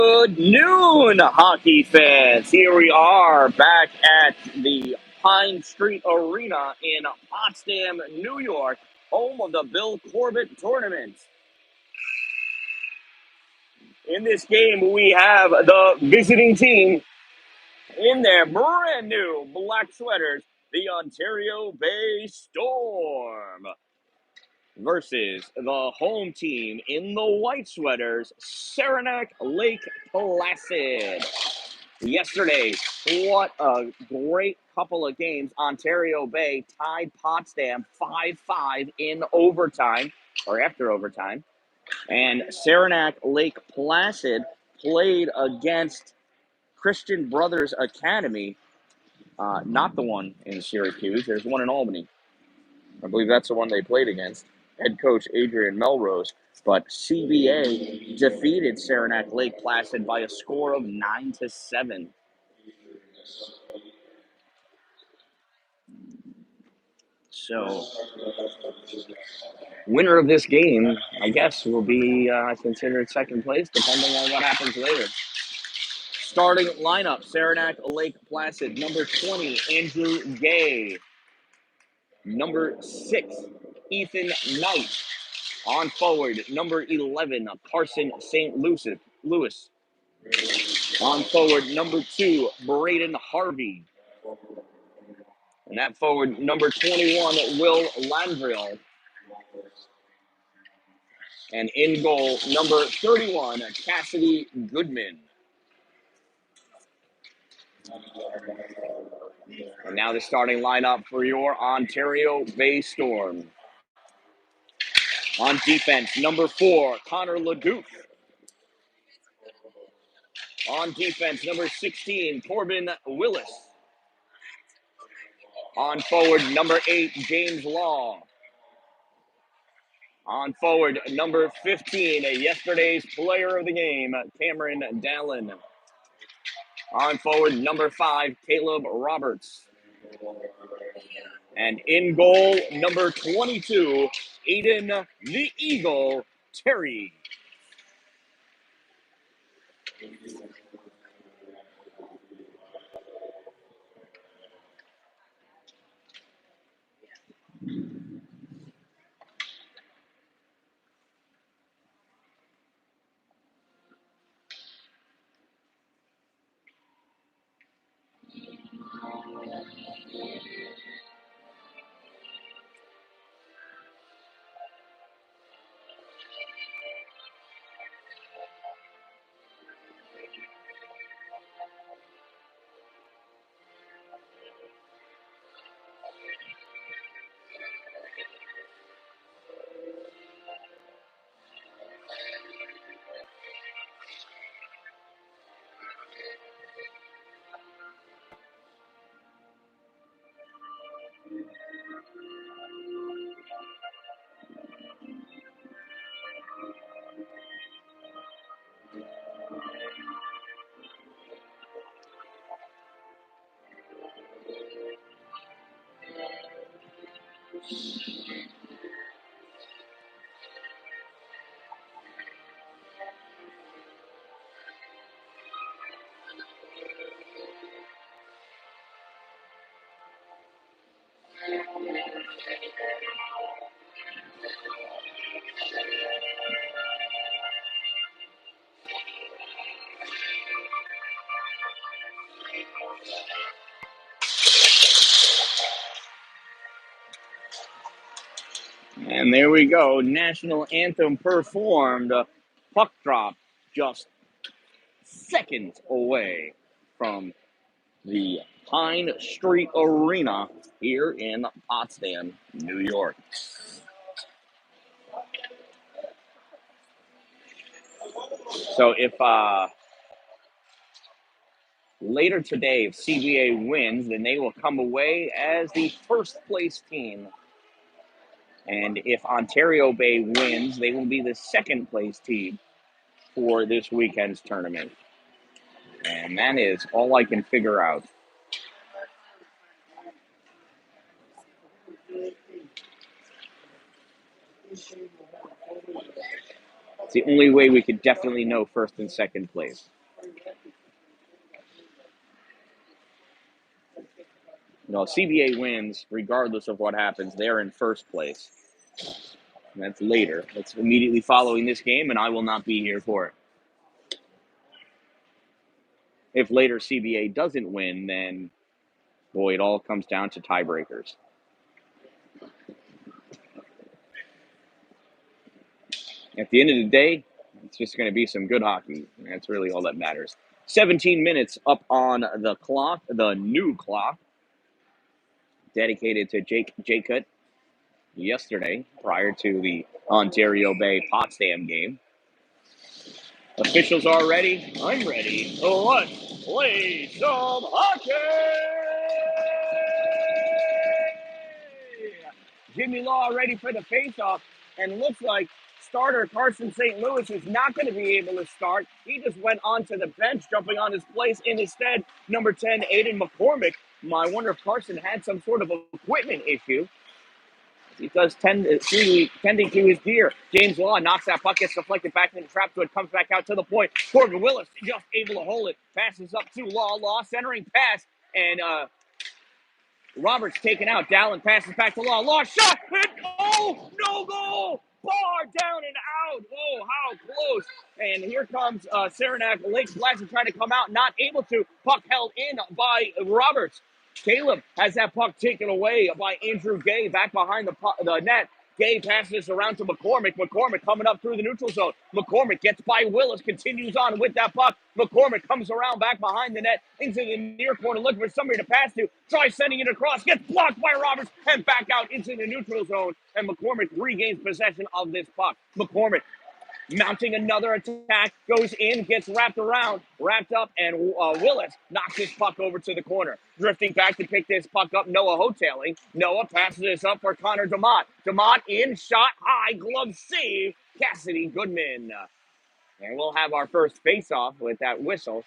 Good noon, hockey fans. Here we are back at the Pine Street Arena in Potsdam, New York, home of the Bill Corbett tournament. In this game, we have the visiting team in their brand new black sweaters, the Ontario Bay Storm, versus the home team in the white sweaters, Saranac Lake Placid. Yesterday, what a great couple of games. Ontario Bay tied Potsdam 5-5 in overtime, or after overtime. And Saranac Lake Placid played against Christian Brothers Academy, not the one in Syracuse. There's one in Albany. I believe that's the one they played against. Head coach Adrian Melrose. But CBA defeated Saranac Lake Placid by a score of 9-7. So, winner of this game, I guess, will be considered second place, depending on what happens later. Starting lineup: Saranac Lake Placid, number 20, Andrew Gay. Number 6, Ethan Knight. On forward, number 11, Carson St. Louis. On forward, number 2, Braden Harvey. And that forward, number 21, Will Landrill. And in goal, number 31, Cassidy Goodman. And now the starting lineup for your Ontario Bay Storm. On defense, number 4, Connor Leduc. On defense, number 16, Corbin Willis. On forward, number 8, James Law. On forward, number 15, yesterday's player of the game, Cameron Dallin. On forward, number 5, Caleb Roberts. And in goal, number 22, Aiden the Eagle Terry. And there we go. National anthem performed. Puck drop just seconds away from the Pine Street Arena here in Potsdam, New York. So if later today, if CBA wins, then they will come away as the first place team. And if Ontario Bay wins, they will be the second place team for this weekend's tournament. And that is all I can figure out. It's the only way we could definitely know first and second place. CBA wins regardless of what happens. They're in first place. And that's later. That's immediately following this game, and I will not be here for it. If later CBA doesn't win, then, boy, it all comes down to tiebreakers. At the end of the day, it's just going to be some good hockey. That's really all that matters. 17 minutes up on the clock, the new clock, dedicated to Jake Jacut yesterday prior to the Ontario Bay Potsdam game. Officials are ready. I'm ready. Let's play some hockey! Jimmy Law ready for the faceoff, and it looks like starter Carson St. Louis is not going to be able to start. He just went onto the bench, jumping on his place. Instead, number 10, Aiden McCormick. I wonder if Carson had some sort of equipment issue. He does tending to his gear. James Law knocks that puck, gets deflected back into the trap, so it comes back out to the point. Corbett Willis just able to hold it. Passes up to Law. Law centering pass, and Roberts taken out. Dalin passes back to Law. Law shot, and oh, no goal! Bar down and out. Oh, how close. And here comes Saranac. Lake Placid trying to come out, not able to. Puck held in by Roberts. Caleb has that puck taken away by Andrew Gay back behind the net. Gay passes around to McCormick. McCormick coming up through the neutral zone. McCormick gets by Willis, continues on with that puck. McCormick comes around back behind the net into the near corner, looking for somebody to pass to. Tries sending it across, gets blocked by Roberts, and back out into the neutral zone. And McCormick regains possession of this puck. McCormick mounting another attack, goes in, gets wrapped up, and Willis knocks his puck over to the corner. Drifting back to pick this puck up, Noah Hoteling. Noah passes this up for Connor DeMott. DeMott in, shot high, glove save, Cassidy Goodman. And we'll have our first face-off with that whistle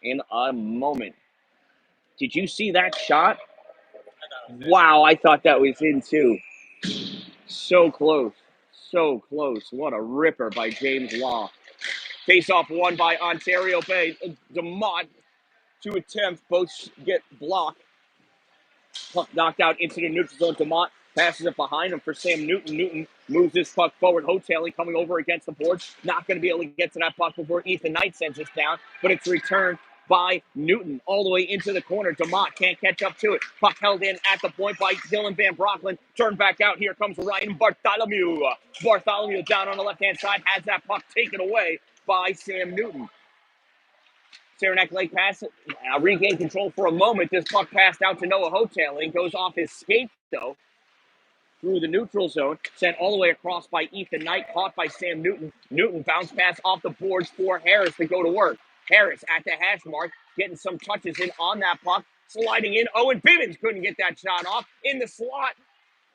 in a moment. Did you see that shot? Wow, I thought that was in too. So close. So close. What a ripper by James Law. Face-off won by Ontario Bay. DeMott, 2 attempts, both get blocked. Puck knocked out into the neutral zone. DeMott passes it behind him for Sam Newton. Newton moves this puck forward. Hoteling coming over against the boards. Not going to be able to get to that puck before Ethan Knight sends this down, but it's returned by Newton all the way into the corner. DeMott can't catch up to it. Puck held in at the point by Dylan Van Brocklin. Turned back out. Here comes Ryan Bartholomew. Bartholomew down on the left-hand side has that puck taken away by Sam Newton. Saranac Lake pass, regained control for a moment. This puck passed out to Noah Hoteling. Goes off his skate, though, through the neutral zone. Sent all the way across by Ethan Knight. Caught by Sam Newton. Newton bounce pass off the boards for Harris to go to work. Harris at the hash mark, getting some touches in on that puck. Sliding in. Owen Bibbins couldn't get that shot off. In the slot.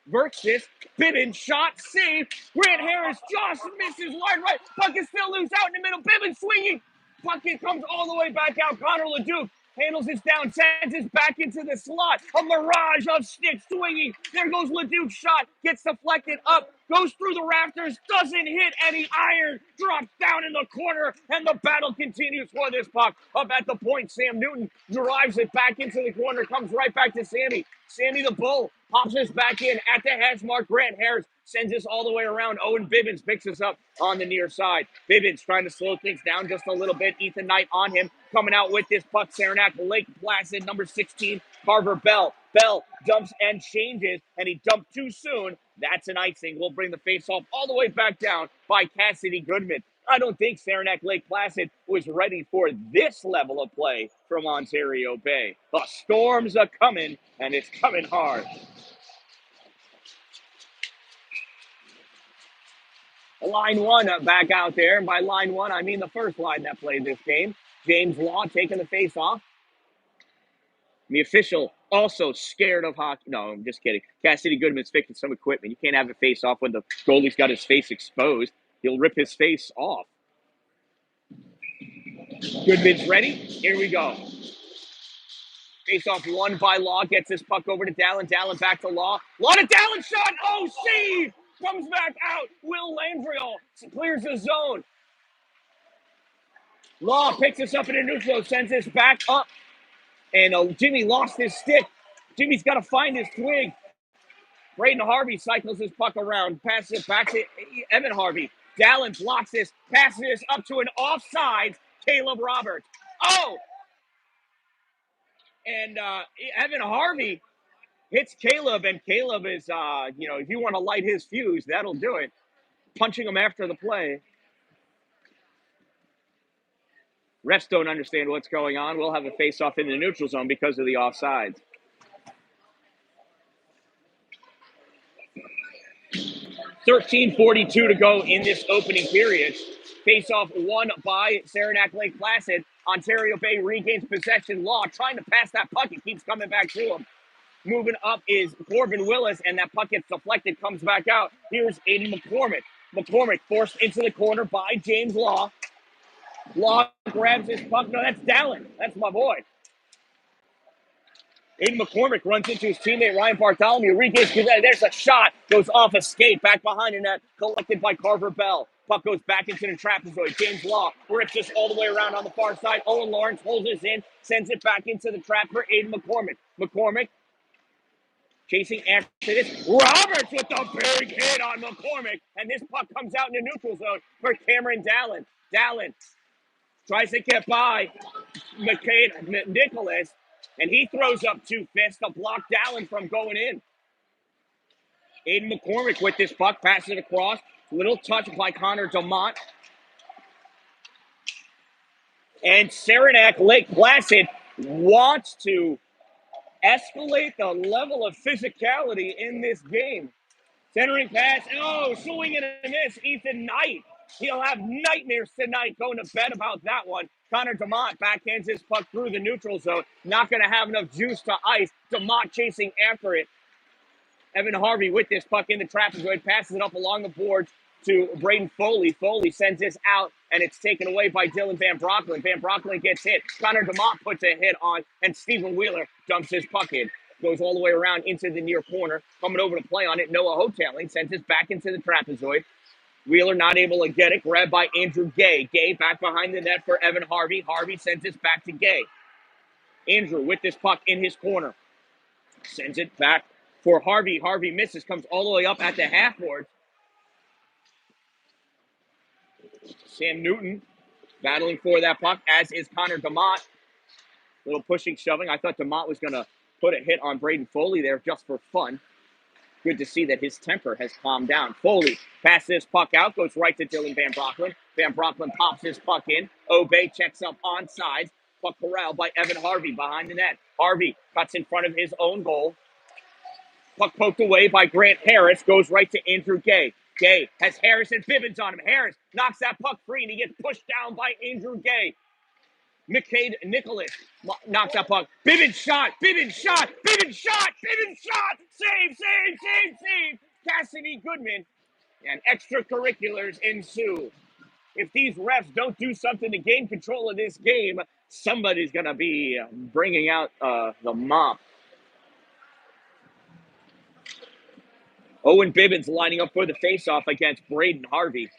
Versus Bibbins shot, save. Grant Harris just misses line right. Puck is still loose out in the middle. Bibbins swinging. Puck comes all the way back out. Connor LeDuc handles this down, sends it back into the slot. A mirage of sticks swinging. There goes LeDuc's shot. Gets deflected up. Goes through the rafters. Doesn't hit any iron. Drops down in the corner. And the battle continues for this puck. Up at the point, Sam Newton drives it back into the corner. Comes right back to Sammy. Sammy the Bull pops this back in at the hash mark. Grant Harris sends this all the way around. Owen Bibbins picks us up on the near side. Bibbins trying to slow things down just a little bit. Ethan Knight on him. Coming out with this puck. Saranac Lake Placid, number 16, Carver Bell. Bell dumps and changes, and he dumped too soon. That's an icing. We'll bring the face-off all the way back down by Cassidy Goodman. I don't think Saranac Lake Placid was ready for this level of play from Ontario Bay. The storms are coming, and it's coming hard. Line one back out there. And by line one, I mean the first line that played this game. James Law taking the face off. The official also scared of hockey. No, I'm just kidding. Cassidy Goodman's fixing some equipment. You can't have a face off when the goalie's got his face exposed. He'll rip his face off. Goodman's ready. Here we go. Face off won by Law. Gets this puck over to Dalin. Dalin back to Law. Law to Dalin shot. Oh, save comes back out. Will Landriel clears the zone. Law picks us up in a neutral, sends this back up. And Jimmy lost his stick. Jimmy's got to find his twig. Braden Harvey cycles his puck around, passes it back to Evan Harvey. Dalin blocks this, passes this up to an offside Caleb Roberts. Oh! And Evan Harvey hits Caleb, and Caleb is, if you want to light his fuse, that'll do it. Punching him after the play. Refs don't understand what's going on. We'll have a face-off in the neutral zone because of the offsides. 13:42 to go in this opening period. Face-off won by Saranac Lake Placid. Ontario Bay regains possession. Law trying to pass that puck. It keeps coming back to him. Moving up is Corbin Willis, and that puck gets deflected, comes back out. Here's Aiden McCormick. McCormick forced into the corner by James Law. Law grabs his puck. No, that's Dalin. That's my boy. Aiden McCormick runs into his teammate Ryan Bartholomew. Regains possession. There's a shot. Goes off a skate. Back behind the net. Collected by Carver Bell. Puck goes back into the trapezoid. James Law rips this all the way around on the far side. Owen Lawrence holds this in. Sends it back into the trap for Aiden McCormick. McCormick chasing after this. Roberts with the big hit on McCormick. And this puck comes out in the neutral zone for Cameron Dalin. Dalin tries to get by Nicholas. And he throws up two fists to block Dalin from going in. Aiden McCormick with this puck, passes it across. Little touch by Connor DeMont. And Saranac Lake Placid wants to escalate the level of physicality in this game. Centering pass. Oh, swing and a miss. Ethan Knight. He'll have nightmares tonight going to bed about that one. Connor DeMont backhands his puck through the neutral zone. Not going to have enough juice to ice. DeMont chasing after it. Evan Harvey with this puck in the trapezoid. Passes it up along the boards to Braden Foley. Foley sends this out, and it's taken away by Dylan Van Brocklin. Van Brocklin gets hit. Connor DeMont puts a hit on, and Stephen Wheeler dumps his puck in. Goes all the way around into the near corner. Coming over to play on it, Noah Hoteling sends this back into the trapezoid. Wheeler not able to get it. Grabbed by Andrew Gay. Gay back behind the net for Evan Harvey. Harvey sends this back to Gay. Andrew with this puck in his corner. Sends it back for Harvey. Harvey misses. Comes all the way up at the half board. Sam Newton battling for that puck, as is Connor DeMont. Little pushing, shoving. I thought DeMont was going to put a hit on Braden Foley there just for fun. Good to see that his temper has calmed down. Foley passes this puck out, goes right to Dylan Van Brocklin. Van Brocklin pops his puck in. Obey checks up onside. Puck corralled by Evan Harvey behind the net. Harvey cuts in front of his own goal. Puck poked away by Grant Harris. Goes right to Andrew Gay. Gay has Harris and Bibbins on him. Harris knocks that puck free, and he gets pushed down by Andrew Gay. McCade Nicholas knocks that puck. Bibbins shot. Bibbins shot. Bibbins shot. Bibbins shot. Save, save, save, save. Cassidy Goodman. And extracurriculars ensue. If these refs don't do something to gain control of this game, somebody's going to be bringing out the mop. Owen Bibbins lining up for the faceoff against Braden Harvey.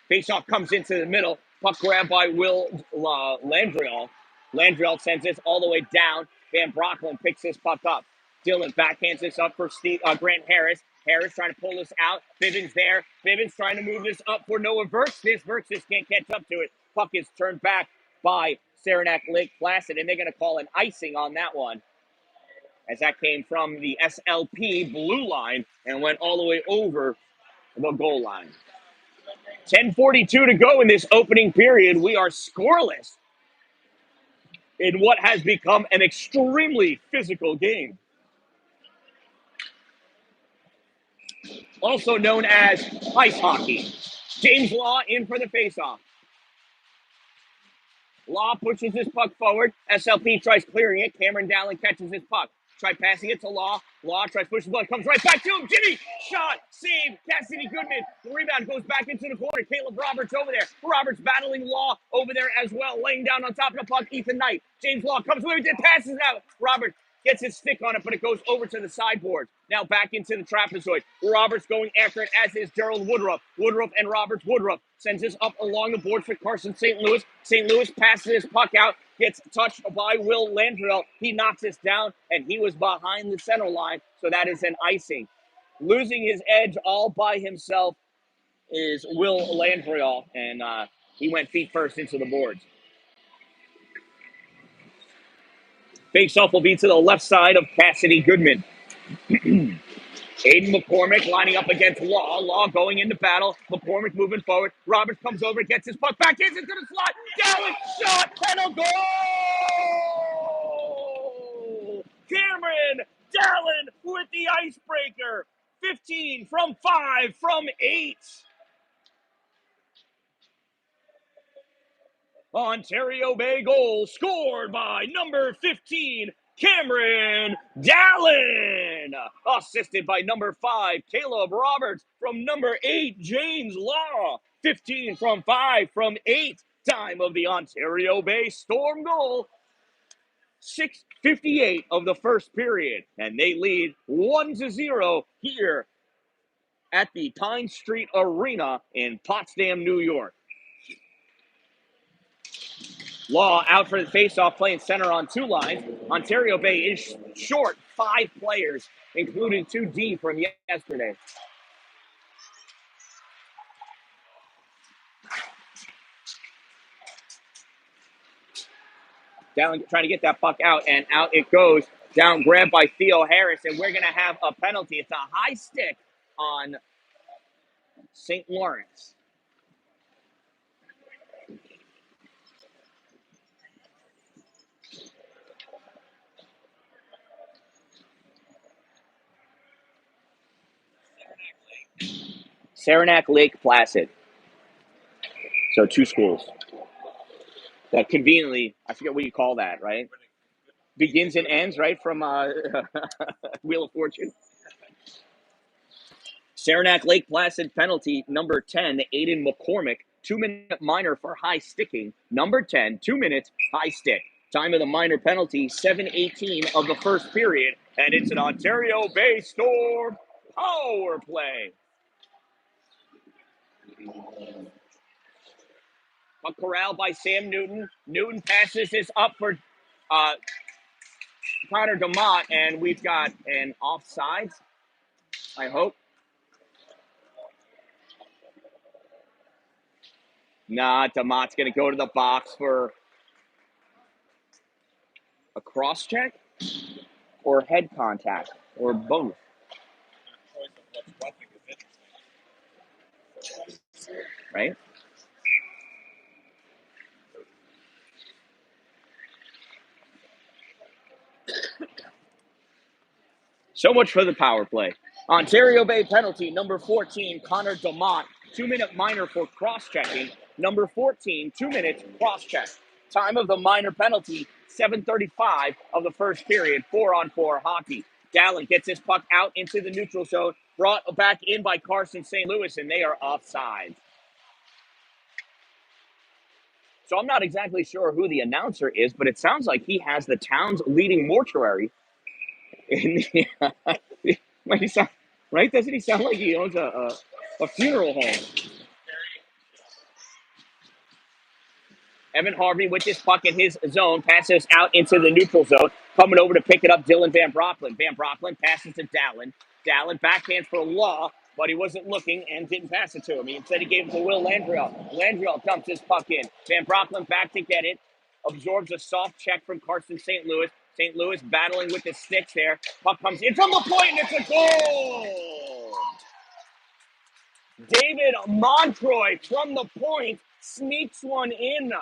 Faceoff comes into the middle. Puck grabbed by Will Landriel. Landriel sends this all the way down. Van Brocklin picks this puck up. Dylan backhands this up for Grant Harris. Harris trying to pull this out. Bibbins there. Bibbins trying to move this up for Noah Vertzis. Vertzis can't catch up to it. Puck is turned back by Saranac Lake Placid, and they're going to call an icing on that one, as that came from the SLP blue line and went all the way over the goal line. 10:42 to go in this opening period. We are scoreless in what has become an extremely physical game, also known as ice hockey. James Law in for the faceoff. Law pushes his puck forward. SLP tries clearing it. Cameron Dalin catches his puck. Try passing it to Law. Law tries pushing the puck. Comes right back to him. Jimmy! Shot! Save! Cassidy Goodman. The rebound goes back into the corner. Caleb Roberts over there. Roberts battling Law over there as well. Laying down on top of the puck. Ethan Knight. James Law comes away with it. Passes it out. Roberts gets his stick on it, but it goes over to the sideboard. Now back into the trapezoid. Roberts going after it, as is Gerald Woodruff. Woodruff and Roberts. Woodruff sends this up along the board for Carson St. Louis. St. Louis passes his puck out, gets touched by Will Landrill. He knocks this down, and he was behind the center line, so that is an icing. Losing his edge all by himself is Will Landrill, and he went feet first into the boards. Face-off will be to the left side of Cassidy Goodman. Aiden McCormick lining up against Law. Law going into battle. McCormick moving forward. Roberts comes over, gets his puck back, gets into the slot. Dalin shot and a goal! Cameron Dalin with the icebreaker. 15 from 5 from 8. Ontario Bay goal scored by number 15, Cameron Dalin. Assisted by number 5, Caleb Roberts. From number 8, James Law. 15 from 5 from 8. Time of the Ontario Bay Storm goal. 6:58 of the first period. And they lead 1-0 here at the Pine Street Arena in Potsdam, New York. Law out for the faceoff, playing center on 2 lines. Ontario Bay is short 5 players, including 2 D from yesterday. Down, trying to get that puck out, and out it goes. Down, grabbed by Theo Harris, and we're going to have a penalty. It's a high stick on St. Lawrence. Saranac, Lake Placid. So 2 schools. That conveniently, I forget what you call that, right? Begins and ends, right, from Wheel of Fortune. Saranac, Lake Placid penalty, number 10, Aiden McCormick. 2-minute minor for high sticking. Number 10, 2 minutes, high stick. Time of the minor penalty, 7:18 of the first period. And it's an Ontario Bay Storm power play. A corral by Sam Newton. Newton passes this up for Connor DeMott, and we've got an offsides, I hope. Nah, DeMott's going to go to the box for a cross check or head contact or both. Right? So much for the power play. Ontario Bay penalty, number 14, Connor DeMott. 2-minute minor for cross-checking. Number 14, 2 minutes, cross-check. Time of the minor penalty, 7:35 of the first period, 4-on-4 hockey. Dalin gets his puck out into the neutral zone, brought back in by Carson St. Louis, and they are offside. So I'm not exactly sure who the announcer is, but it sounds like he has the town's leading mortuary. In the, right? Doesn't he sound like he owns a funeral home? Evan Harvey with this puck in his zone, passes out into the neutral zone. Coming over to pick it up, Dylan Van Brocklin. Van Brocklin passes to Dalin. Dalin backhands for Law, but he wasn't looking and didn't pass it to him. Instead, he gave it to Will Landrill. Landrill dumps his puck in. Van Brocklin back to get it. Absorbs a soft check from Carson St. Louis. St. Louis battling with the sticks there. Puck comes in from the point, and it's a goal! David Montroy from the point sneaks one in.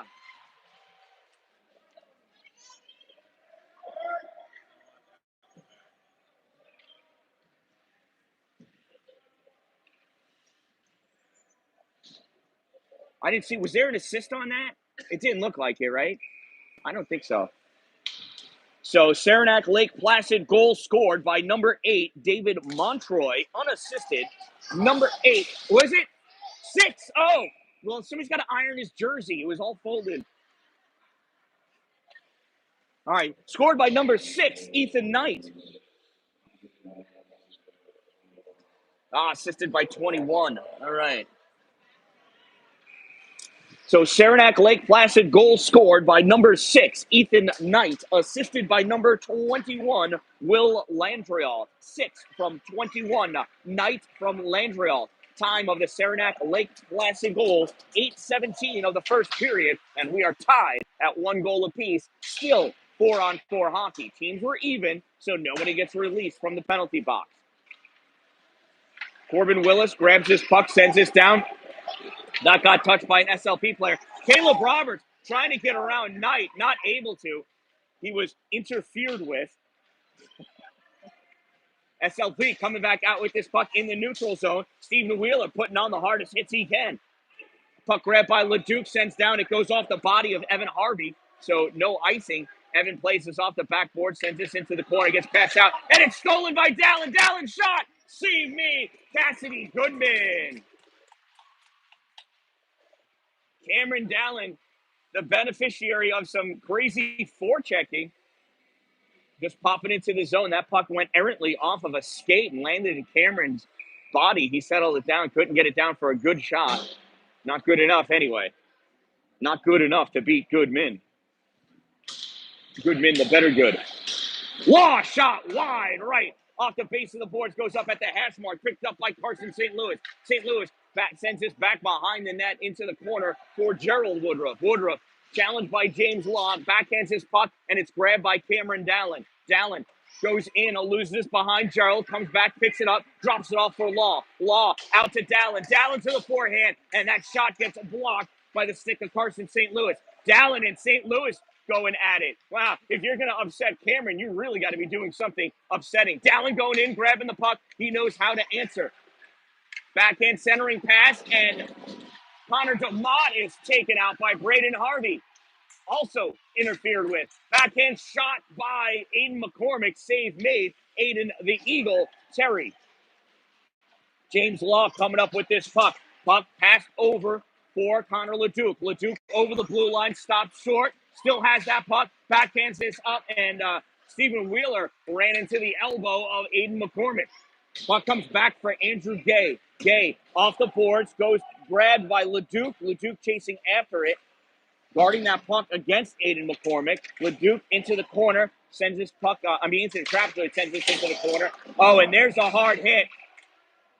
I didn't see. Was there an assist on that? It didn't look like it, right? I don't think so. So Saranac Lake Placid goal scored by number 8, David Montroy, unassisted. Number 8, was it? 6. Oh, well, somebody's got to iron his jersey. It was all folded. All right, scored by number 6, Ethan Knight. Assisted by 21. All right. So Saranac Lake Placid goal scored by number 6, Ethan Knight, assisted by number 21, Will Landrial. 6 from 21, Knight from Landrial. Time of the Saranac Lake Placid goal, 8:17 of the first period, and we are tied at 1 goal apiece. Still 4-on-4 hockey. Teams were even, so nobody gets released from the penalty box. Corbin Willis grabs his puck, sends this down. That got touched by an SLP player. Caleb Roberts trying to get around Knight, not able to. He was interfered with. SLP coming back out with this puck in the neutral zone. Stephen Wheeler putting on the hardest hits he can. Puck grabbed by LeDuc, sends down. It goes off the body of Evan Harvey, so no icing. Evan plays this off the backboard, sends this into the corner, gets passed out, and it's stolen by Dalin. Dalin shot! See me, Cassidy Goodman. Cameron Dalin, the beneficiary of some crazy forechecking, just popping into the zone. That puck went errantly off of a skate and landed in Cameron's body. He settled it down, couldn't get it down for a good shot. Not good enough anyway. Not good enough to beat Goodman. Goodman, the better good. Law shot wide right off the base of the boards, goes up at the hash mark, picked up by Carson St. Louis. St. Louis sends this back behind the net into the corner for Gerald Woodruff. Woodruff challenged by James Law, backhands his puck, and it's grabbed by Cameron Dalin. Dalin goes in, loses behind Gerald, comes back, picks it up, drops it off for Law. Law out to Dalin. Dalin to the forehand, and that shot gets blocked by the stick of Carson St. Louis. Dalin and St. Louis going at it. Wow, if you're going to upset Cameron, you really got to be doing something upsetting. Dalin going in, grabbing the puck. He knows how to answer. Backhand centering pass, and Connor DeMott is taken out by Braden Harvey. Also interfered with. Backhand shot by Aiden McCormick. Save made. Aiden the Eagle Terry. James Law coming up with this puck. Puck passed over for Connor LeDuc. LeDuc over the blue line, stopped short. Still has that puck. Backhands this up, and Stephen Wheeler ran into the elbow of Aiden McCormick. Puck comes back for Andrew Gay. Gay off the boards, goes grabbed by LeDuc. LeDuc chasing after it, guarding that puck against Aiden McCormick. LeDuc into the corner, sends this puck, into the trap, so it sends this into the corner. Oh, and there's a hard hit.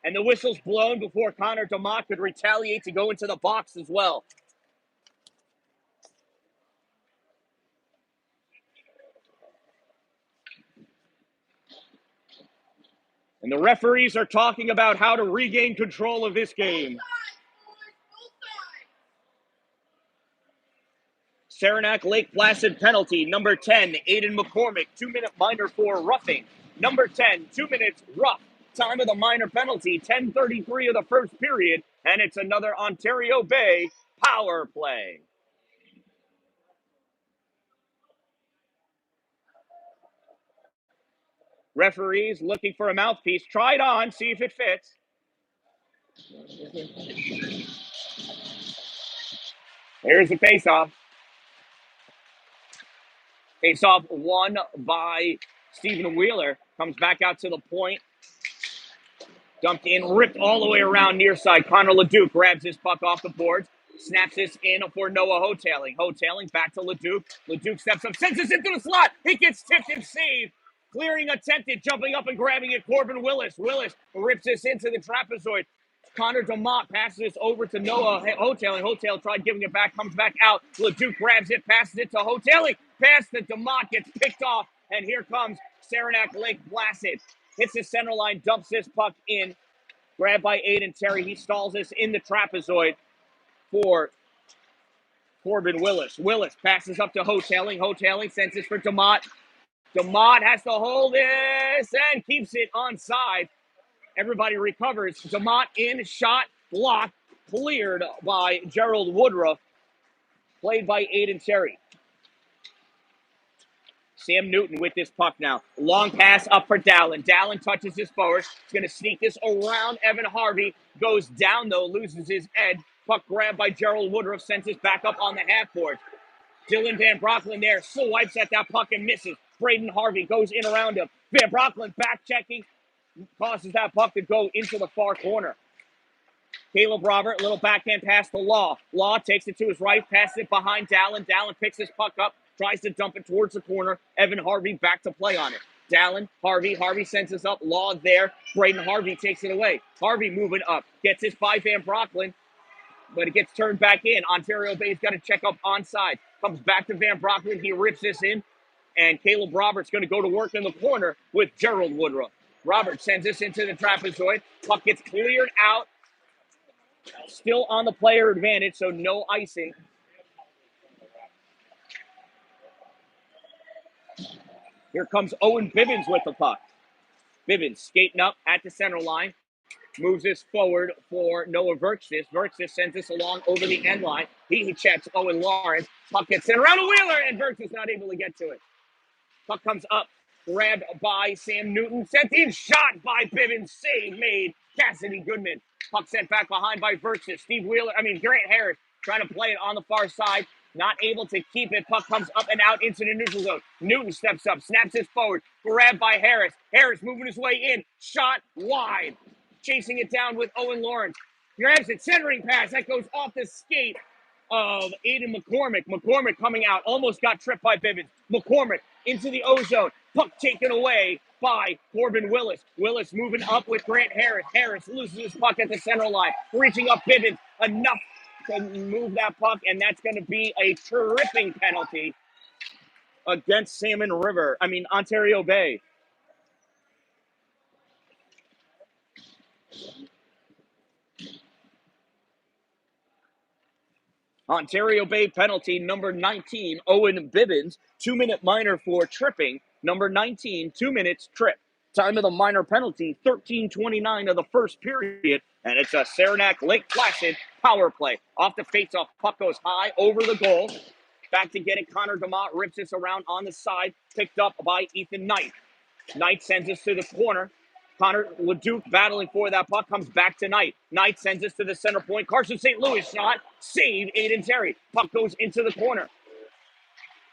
And the whistle's blown before Connor DeMott could retaliate to go into the box as well. And the referees are talking about how to regain control of this game. Saranac Lake Placid penalty, number 10, Aiden McCormick, 2-minute minor for roughing. Number 10, 2 minutes rough. Time of the minor penalty, 10:33 of the first period, and it's another Ontario Bay power play. Referees looking for a mouthpiece. Try it on, see if it fits. Here's the face-off. Face-off won by Stephen Wheeler. Comes back out to the point. Dumped in, ripped all the way around near side. Connor LeDuc grabs his puck off the boards. Snaps this in for Noah Hoteling. Hoteling back to LeDuc. LeDuc steps up, sends this into the slot. He gets tipped and saved. Clearing attempted, jumping up and grabbing it. Corbin Willis. Willis rips this into the trapezoid. Connor DeMott passes this over to Noah Hoteling. Hoteling tried giving it back, comes back out. LeDuc grabs it, passes it to Hoteling. Pass to DeMott, gets picked off. And here comes Saranac Lake Placid. Hits the center line, dumps this puck in. Grabbed by Aiden Terry. He stalls this in the trapezoid for Corbin Willis. Willis passes up to Hoteling. Hoteling sends this for DeMott. DeMott has to hold this and keeps it onside. Everybody recovers. DeMott in, shot, blocked, cleared by Gerald Woodruff. Played by Aiden Terry. Sam Newton with this puck now. Long pass up for Dalin. Dalin touches his forward. He's going to sneak this around Evan Harvey. Goes down, though, loses his edge. Puck grabbed by Gerald Woodruff. Sends this back up on the half board. Dylan Van Brocklin there, swipes at that puck and misses. Braden Harvey goes in around him. Van Brocklin back checking, causes that puck to go into the far corner. Caleb Robert, little backhand pass to Law. Law takes it to his right, passes it behind Dalin. Dalin picks his puck up, tries to dump it towards the corner. Evan Harvey back to play on it. Dalin, Harvey sends us up. Law there. Braden Harvey takes it away. Harvey moving up. Gets his by Van Brocklin, but it gets turned back in. Ontario Bay's got to check up onside. Comes back to Van Brocklin. He rips this in, and Caleb Roberts going to go to work in the corner with Gerald Woodruff. Roberts sends this into the trapezoid. Puck gets cleared out. Still on the player advantage, so no icing. Here comes Owen Bivens with the puck. Bivens skating up at the center line. Moves this forward for Noah Verkstis. Verkstis sends this along over the end line. He checks Owen Lawrence. Puck gets sent around a Wheeler, and Verkstis not able to get to it. Puck comes up. Grabbed by Sam Newton. Sent in. Shot by Bivens. Save made. Cassidy Goodman. Puck sent back behind by Verkstis. Grant Harris trying to play it on the far side. Not able to keep it. Puck comes up and out into the neutral zone. Newton steps up. Snaps his forward. Grabbed by Harris. Harris moving his way in. Shot wide. Chasing it down with Owen Lawrence. Grabs it. Centering pass. That goes off the skate of Aiden McCormick. McCormick coming out. Almost got tripped by Bivens. McCormick into the O-zone. Puck taken away by Corbin Willis. Willis moving up with Grant Harris. Harris loses his puck at the center line. Reaching up Bivens. Enough to move that puck, and that's going to be a tripping penalty against Ontario Bay. Ontario Bay penalty, number 19, Owen Bivens. 2-minute minor for tripping. Number 19, 2 minutes, trip. Time of the minor penalty, 13:29 of the first period. And it's a Saranac Lake Placid power play. Off the faceoff, puck goes high over the goal. Back to get it, Connor DeMott rips this around on the side. Picked up by Ethan Knight. Knight sends this to the corner. Connor LeDuc battling for that puck, comes back to Knight. Knight sends this to the center point. Carson St. Louis shot. Save Aiden Terry. Puck goes into the corner.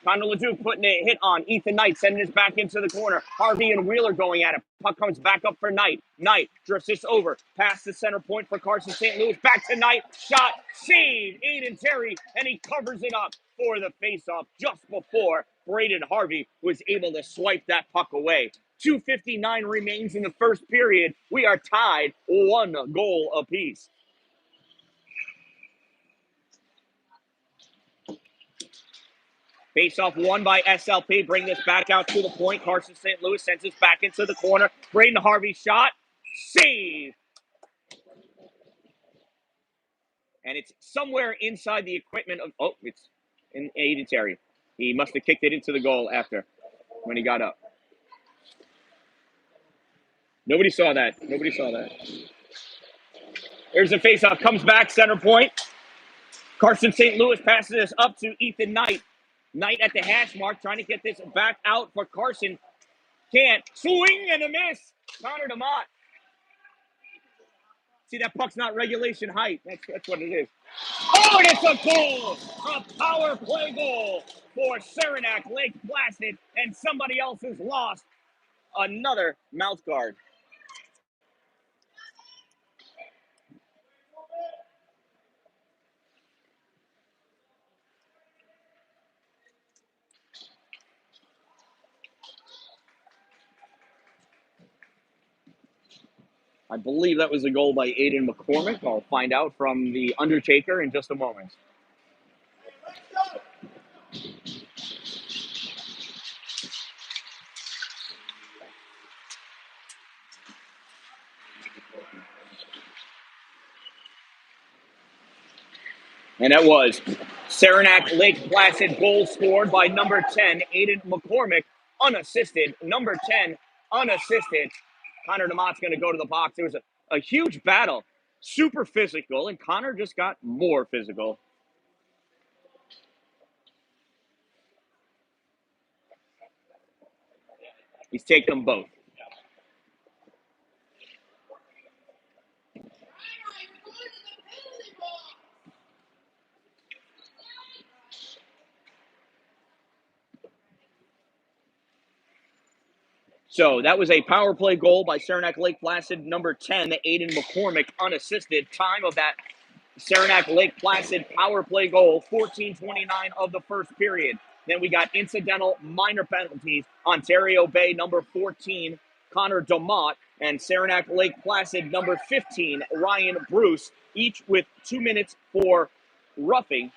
Connor LeDuc putting a hit on Ethan Knight, sending this back into the corner. Harvey and Wheeler going at it. Puck comes back up for Knight. Knight drifts this over. Past the center point for Carson St. Louis. Back to Knight. Shot. Save Aiden Terry. And he covers it up for the faceoff just before Braden Harvey was able to swipe that puck away. 2:59 remains in the first period. We are tied 1 goal apiece. Face-off won by SLP. Bring this back out to the point. Carson St. Louis sends this back into the corner. Braden Harvey shot. Save. And it's somewhere inside the equipment of... it's in Aiden Terry. He must have kicked it into the goal after when he got up. Nobody saw that. There's a face-off. Comes back, center point. Carson St. Louis passes this up to Ethan Knight. Knight at the hash mark, trying to get this back out for Carson. Can't. Swing and a miss. Connor DeMott. See, that puck's not regulation height. That's what it is. Oh, and it's a goal. A power play goal for Saranac Lake Placid. And somebody else has lost another mouth guard. I believe that was a goal by Aiden McCormick. I'll find out from the Undertaker in just a moment. And that was Saranac Lake Placid, goal scored by number 10, Aiden McCormick, unassisted. Number 10, unassisted. Connor DeMott's going to go to the box. It was a huge battle, super physical, and Connor just got more physical. He's taking them both. So that was a power play goal by Saranac Lake Placid, number 10, Aiden McCormick, unassisted. Time of that Saranac Lake Placid power play goal, 14:29 of the first period. Then we got incidental minor penalties. Ontario Bay, number 14, Connor Demott, and Saranac Lake Placid, number 15, Ryan Bruce, each with 2 minutes for roughing.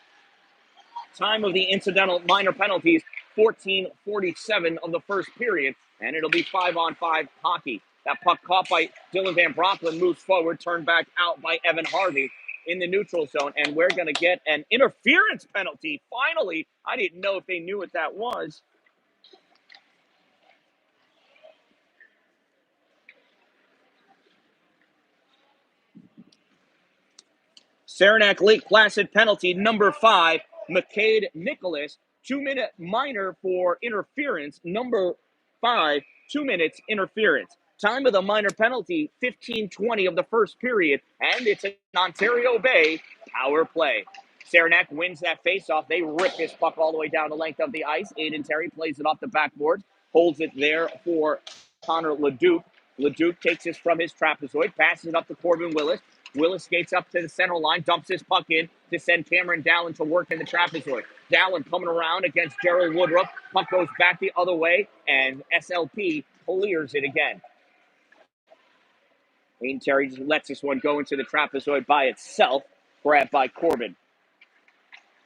Time of the incidental minor penalties, 14:47 of the first period, and it'll be 5-on-5 hockey. That puck caught by Dylan Van Brockler moves forward, turned back out by Evan Harvey in the neutral zone, and we're going to get an interference penalty. Finally, I didn't know if they knew what that was. Saranac Lake Placid penalty number 5, McCade Nicholas, 2-minute minor for interference. Number 5, 2 minutes interference. Time of the minor penalty, 15:20 of the first period, and it's an Ontario Bay power play. Saranac wins that faceoff. They rip this puck all the way down the length of the ice. Aiden Terry plays it off the backboard, holds it there for Connor Leduc. Leduc takes this from his trapezoid, passes it up to Corbin Willis. Willis skates up to the center line, dumps his puck in to send Cameron Dalin to work in the trapezoid. Dalin coming around against Gerald Woodruff. Puck goes back the other way, and SLP clears it again. Aiden Terry just lets this one go into the trapezoid by itself. Grabbed by Corbin.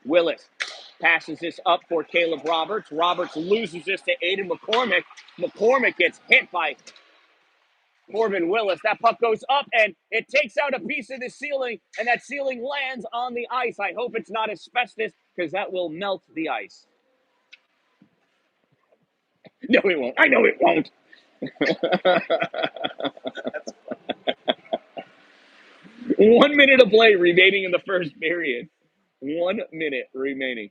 Willis passes this up for Caleb Roberts. Roberts loses this to Aiden McCormick. McCormick gets hit by Corbin Willis. That puck goes up and it takes out a piece of the ceiling, and that ceiling lands on the ice. I hope it's not asbestos because that will melt the ice. No, it won't. I know it won't. 1 minute of play remaining in the first period. 1 minute remaining.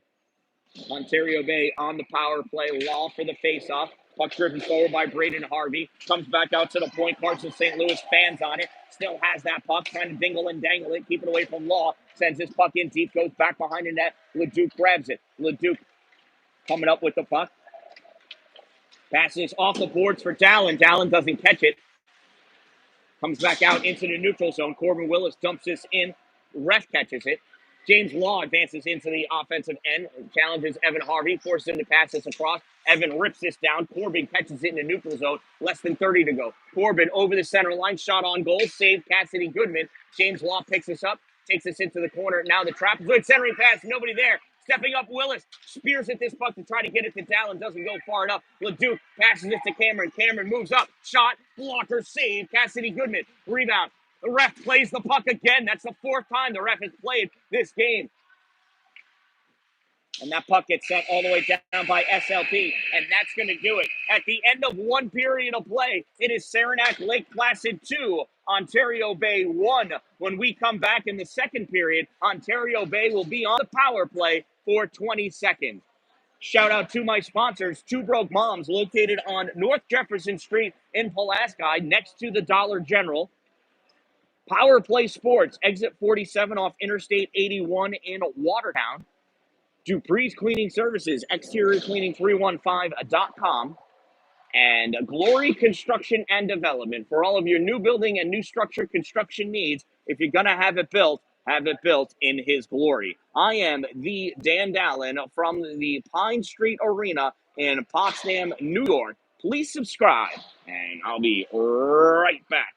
Ontario Bay on the power play. Law for the faceoff. Puck driven forward by Braden Harvey. Comes back out to the point. Carson St. Louis fans on it. Still has that puck. Trying to dingle and dangle it. Keep it away from Law. Sends this puck in deep. Goes back behind the net. Leduc grabs it. Leduc coming up with the puck. Passes off the boards for Dalin. Dalin doesn't catch it. Comes back out into the neutral zone. Corbin Willis dumps this in. Ref catches it. James Law advances into the offensive end, challenges Evan Harvey, forces him to pass this across. Evan rips this down. Corbin catches it in the neutral zone. Less than 30 to go. Corbin over the center line, shot on goal, save Cassidy Goodman. James Law picks this up, takes this into the corner. Now the trap. Good centering pass, nobody there. Stepping up, Willis spears at this puck to try to get it to Dalin. Doesn't go far enough. Leduc passes it to Cameron. Cameron moves up. Shot. Blocker save. Cassidy Goodman. Rebound. The ref plays the puck again. That's the 4th time the ref has played this game. And that puck gets sent all the way down by SLP. And that's going to do it. At the end of 1 period of play, it is Saranac Lake Placid 2, Ontario Bay 1. When we come back in the second period, Ontario Bay will be on the power play for 20 seconds. Shout out to my sponsors, Two Broke Moms, located on North Jefferson Street in Pulaski, next to the Dollar General. Power Play Sports, exit 47 off Interstate 81 in Watertown. Dupree's Cleaning Services, exteriorcleaning315.com. And Glory Construction and Development for all of your new building and new structure construction needs. If you're going to have it built in his glory. I am the Dan-Dalin from the Pine Street Arena in Potsdam, New York. Please subscribe, and I'll be right back.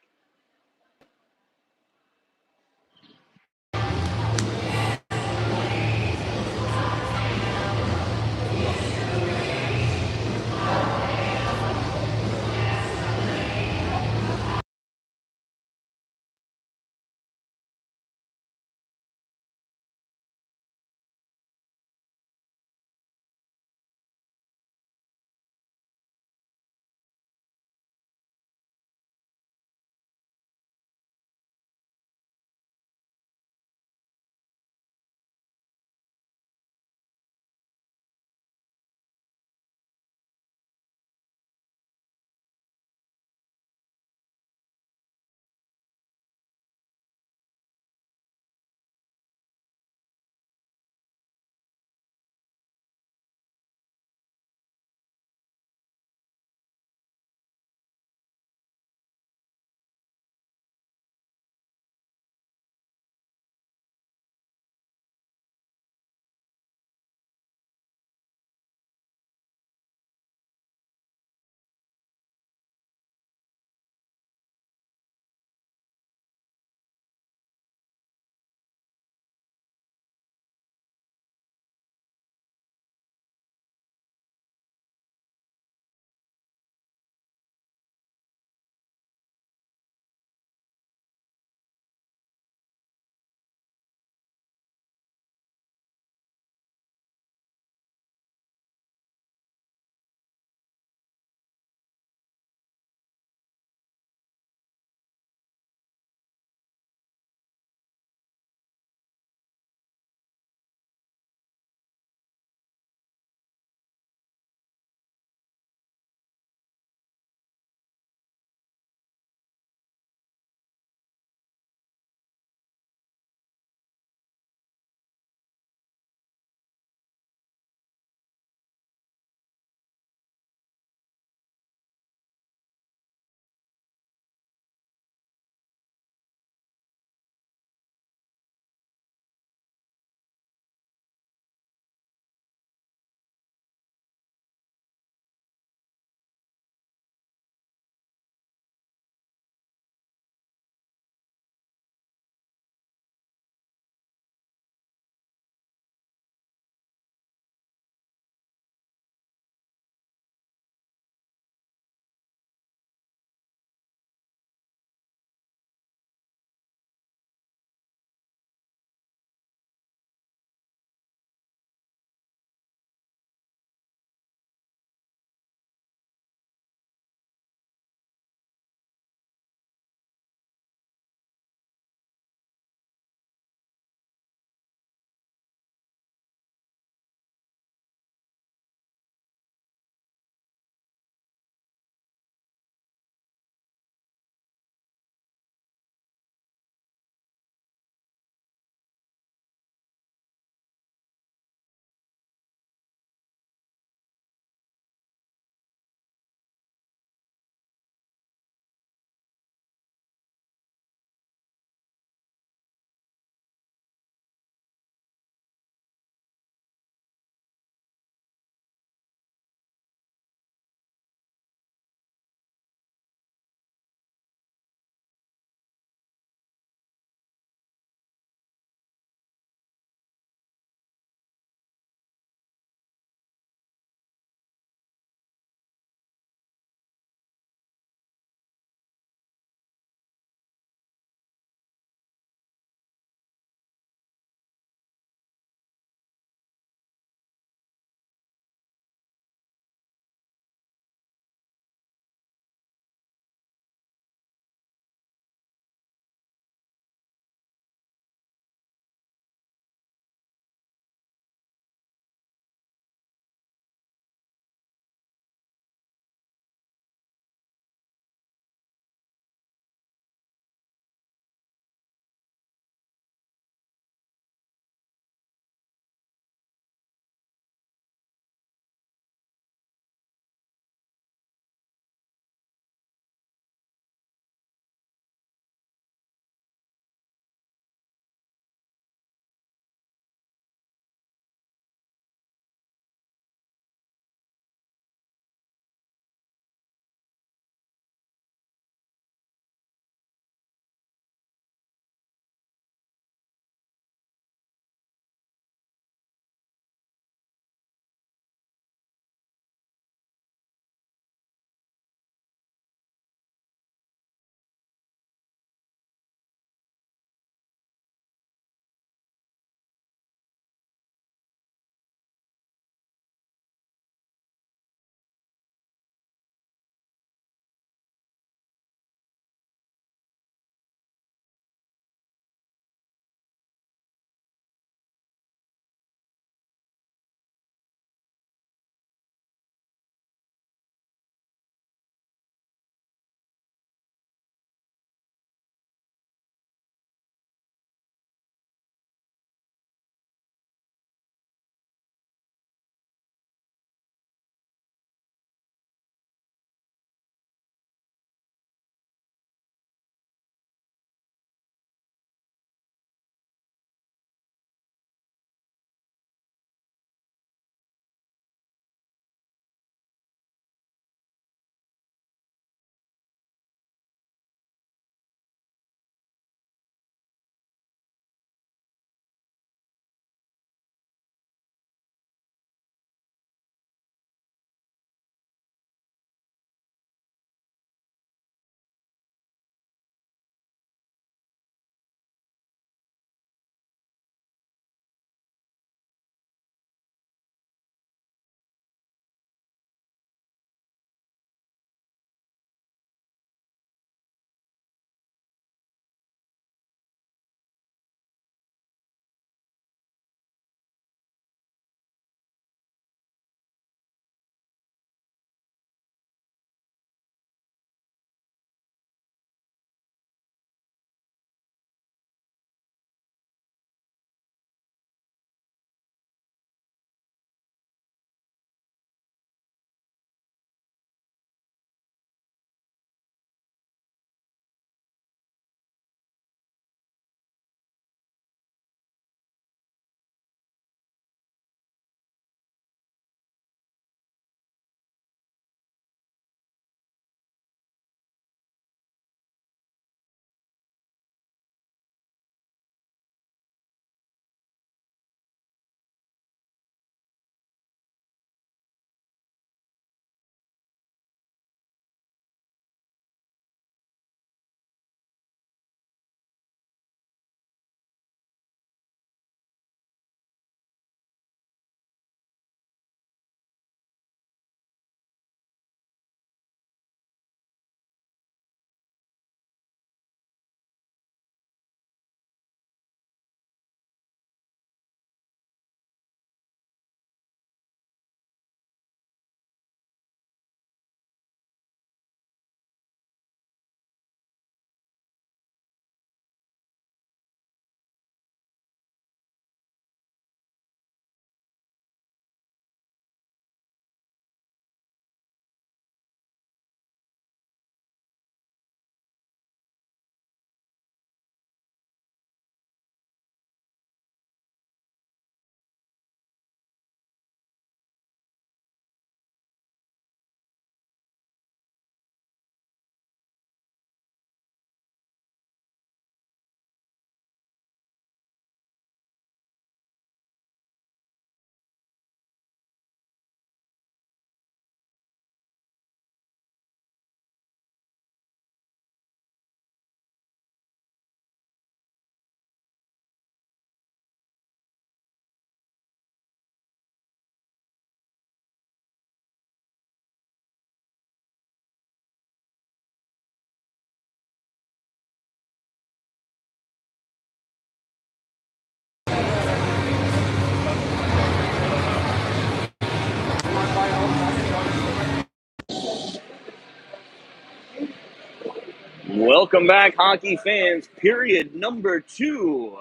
Welcome back, hockey fans. Period number 2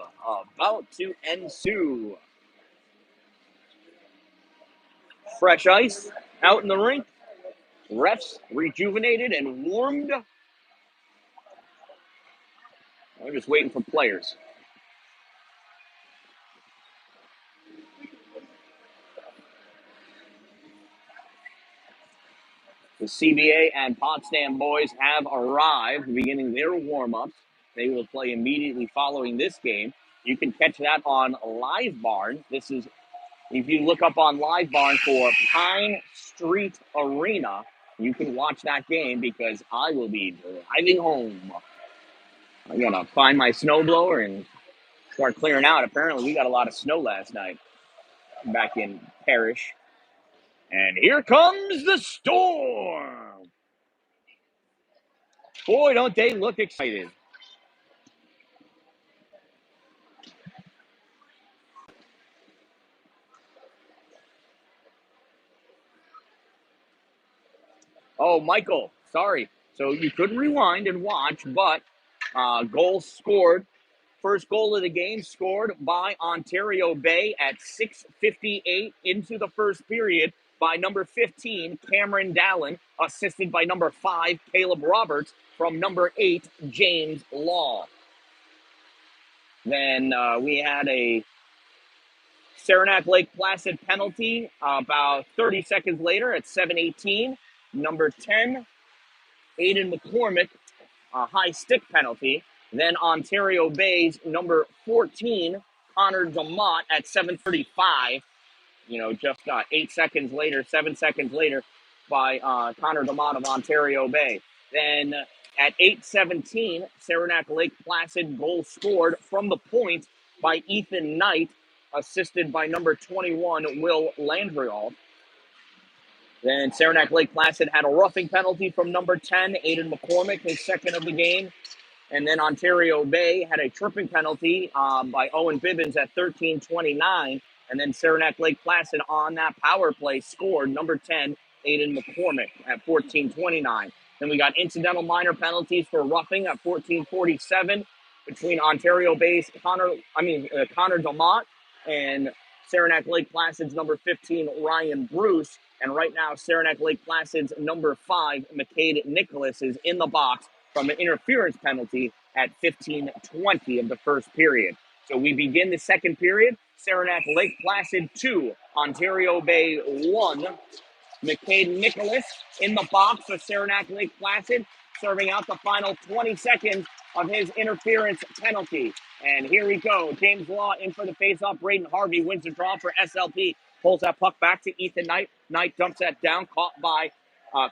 about to ensue. Fresh ice out in the rink. Refs rejuvenated and warmed. We're just waiting for players. The CBA and Potsdam boys have arrived, beginning their warm-ups. They will play immediately following this game. You can catch that on Live Barn. This is, if you look up on Live Barn for Pine Street Arena, you can watch that game because I will be driving home. I'm going to find my snowblower and start clearing out. Apparently, we got a lot of snow last night back in Parrish. And here comes the storm. Boy, don't they look excited. Oh, Michael, sorry. So you could rewind and watch, but goal scored. First goal of the game scored by Ontario Bay at 6:58 into the first period by number 15, Cameron Dallin, assisted by number 5, Caleb Roberts, from number 8, James Law. Then we had a Saranac Lake Placid penalty about 30 seconds later at 7:18. Number 10, Aiden McCormick, a high stick penalty. Then Ontario Bay's number 14, Connor DeMott, at 7:35. Just 8 seconds later, 7 seconds later, by Connor DeMott of Ontario Bay. Then at 8:17, Saranac Lake Placid goal scored from the point by Ethan Knight, assisted by number 21, Will Landrial. Then Saranac Lake Placid had a roughing penalty from number 10, Aiden McCormick, his second of the game. And then Ontario Bay had a tripping penalty by Owen Bibbins at 13:29. And then Saranac Lake Placid on that power play scored number 10, Aiden McCormick, at 14:29. Then we got incidental minor penalties for roughing at 14:47 between Ontario Bay's Connor DeMott and Saranac Lake Placid's number 15, Ryan Bruce. And right now, Saranac Lake Placid's number 5, McCade Nicholas, is in the box from an interference penalty at 15:20 of the first period. So we begin the second period. Saranac Lake Placid 2, Ontario Bay 1. McCade Nicholas in the box for Saranac Lake Placid, serving out the final 20 seconds of his interference penalty. And here we go. James Law in for the faceoff. Braden Harvey wins the draw for SLP. Pulls that puck back to Ethan Knight. Knight dumps that down, caught by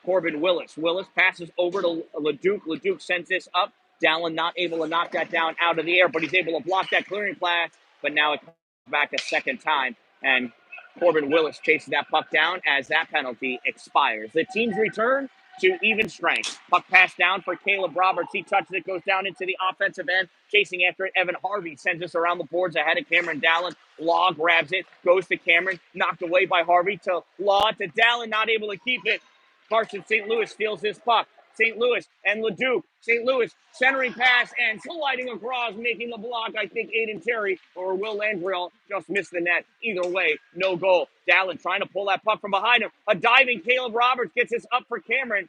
Corbett Willis. Willis passes over to Leduc. Leduc sends this up. Dalin not able to knock that down out of the air, but he's able to block that clearing pass. But now it comes back a second time, and Corbett Willis chases that puck down as that penalty expires. The teams return to even strength. Puck pass down for Caleb Roberts. He touches it, goes down into the offensive end. Chasing after it, Evan Harvey sends us around the boards ahead of Cameron Dallin. Law grabs it, goes to Cameron, knocked away by Harvey to Law to Dallin, not able to keep it. Carson St. Louis steals this puck. St. Louis and Leduc. St. Louis centering pass and sliding across, making the block. I think Aiden Terry or Will Landriel just missed the net. Either way, no goal. Dallin trying to pull that puck from behind him. A diving Caleb Roberts gets this up for Cameron.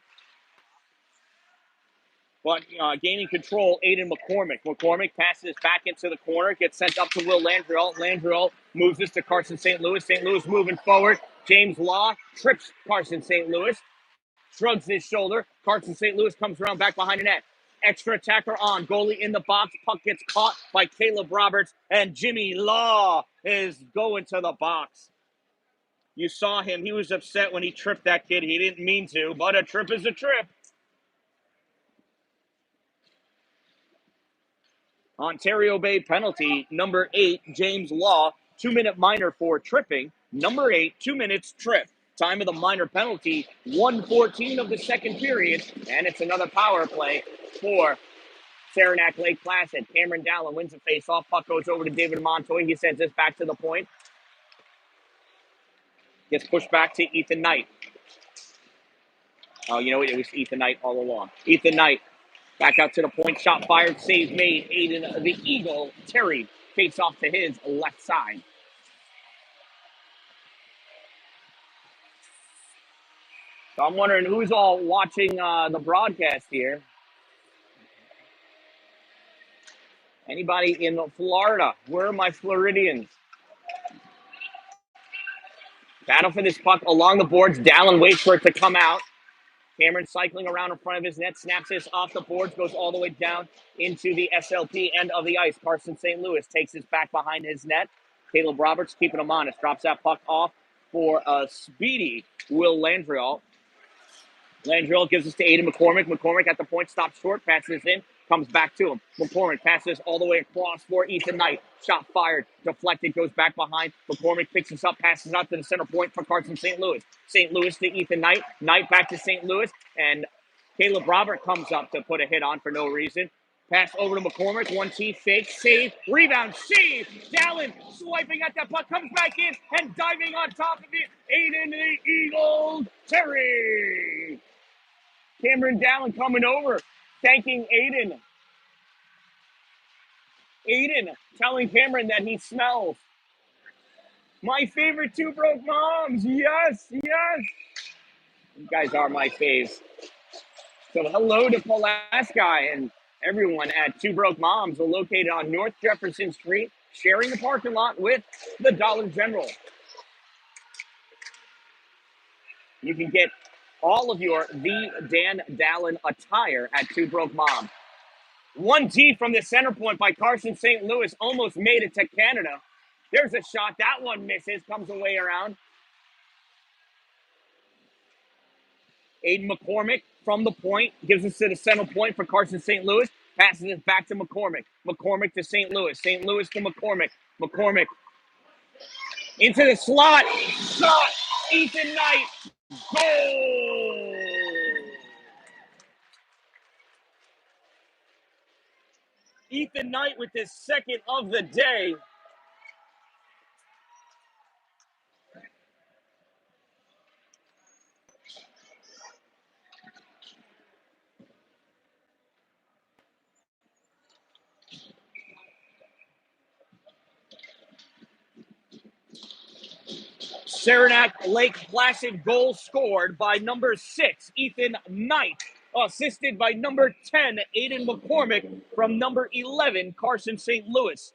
But gaining control, Aiden McCormick. McCormick passes back into the corner, gets sent up to Will Landriel. Landriel moves this to Carson St. Louis. St. Louis moving forward. James Law trips Carson St. Louis. Shrugs his shoulder. Carson St. Louis comes around back behind the net. Extra attacker on. Goalie in the box. Puck gets caught by Caleb Roberts. And Jimmy Law is going to the box. You saw him. He was upset when he tripped that kid. He didn't mean to, but a trip is a trip. Ontario Bay penalty, number 8, James Law, 2-minute minor for tripping. Number 8, 2 minutes trip. Time of the minor penalty, 1:14 of the second period, and it's another power play for Saranac Lake Placid. Cameron Dallin wins the face-off. Puck goes over to David Montoy. He sends this back to the point. Gets pushed back to Ethan Knight. Oh, you know what? It was Ethan Knight all along. Ethan Knight Back out to the point, shot fired, save made. Aiden the Eagle, Terry, face off to his left side. So I'm wondering who's all watching the broadcast here. Anybody in Florida? Where are my Floridians? Battle for this puck along the boards. Dalin waits for it to come out. Cameron cycling around in front of his net, snaps this off the boards, goes all the way down into the SLP end of the ice. Carson St. Louis takes this back behind his net. Caleb Roberts keeping him honest, drops that puck off for a speedy Will Landriel. Landriel gives this to Aiden McCormick. McCormick at the point, stops short, passes in, comes back to him. McCormick passes all the way across for Ethan Knight. Shot fired, deflected, goes back behind. McCormick picks this up, passes out to the center point for Carson St. Louis. St. Louis to Ethan Knight. Knight back to St. Louis, and Caleb Robert comes up to put a hit on for no reason. Pass over to McCormick. 1-2 fake, save, rebound, save. Dalin swiping at that puck, comes back in and diving on top of it. Aiden the Eagle, Terry. Cameron Dalin coming over, thanking Aiden. Aiden telling Cameron that he smells. My favorite two broke moms. Yes, yes. You guys are my faves. So hello to Pulaski and everyone at Two Broke Moms, located on North Jefferson Street, sharing the parking lot with the Dollar General. You can get all of your The Dan-Dalin attire at Two Broke Moms. 1T from the center point by Carson St. Louis, almost made it to Canada. There's a shot. That one misses, comes away around. Aiden McCormick from the point, gives us to the center point for Carson St. Louis, passes it back to McCormick. McCormick to St. Louis. St. Louis to McCormick. McCormick into the slot. Shot. Ethan Knight. Goal. Ethan Knight with his second of the day. Saranac Lake Placid goal scored by number 6, Ethan Knight. Assisted by number 10, Aiden McCormick, from number 11, Carson St. Louis.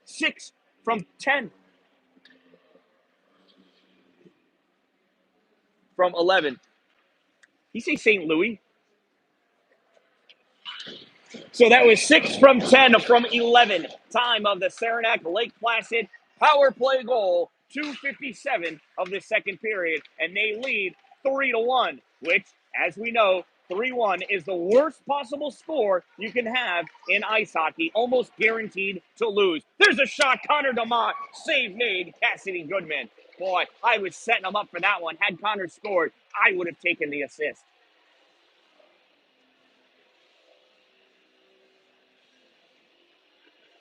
6 from 10. From 11. You say St. Louis? So that was 6 from 10 from 11. Time of the Saranac Lake Placid power play goal. 2:57 of the second period, and they lead 3-1, which, as we know, 3-1 is the worst possible score you can have in ice hockey, almost guaranteed to lose. There's a shot, Connor DeMott, save made, Cassidy Goodman. Boy, I was setting him up for that one. Had Connor scored, I would have taken the assist.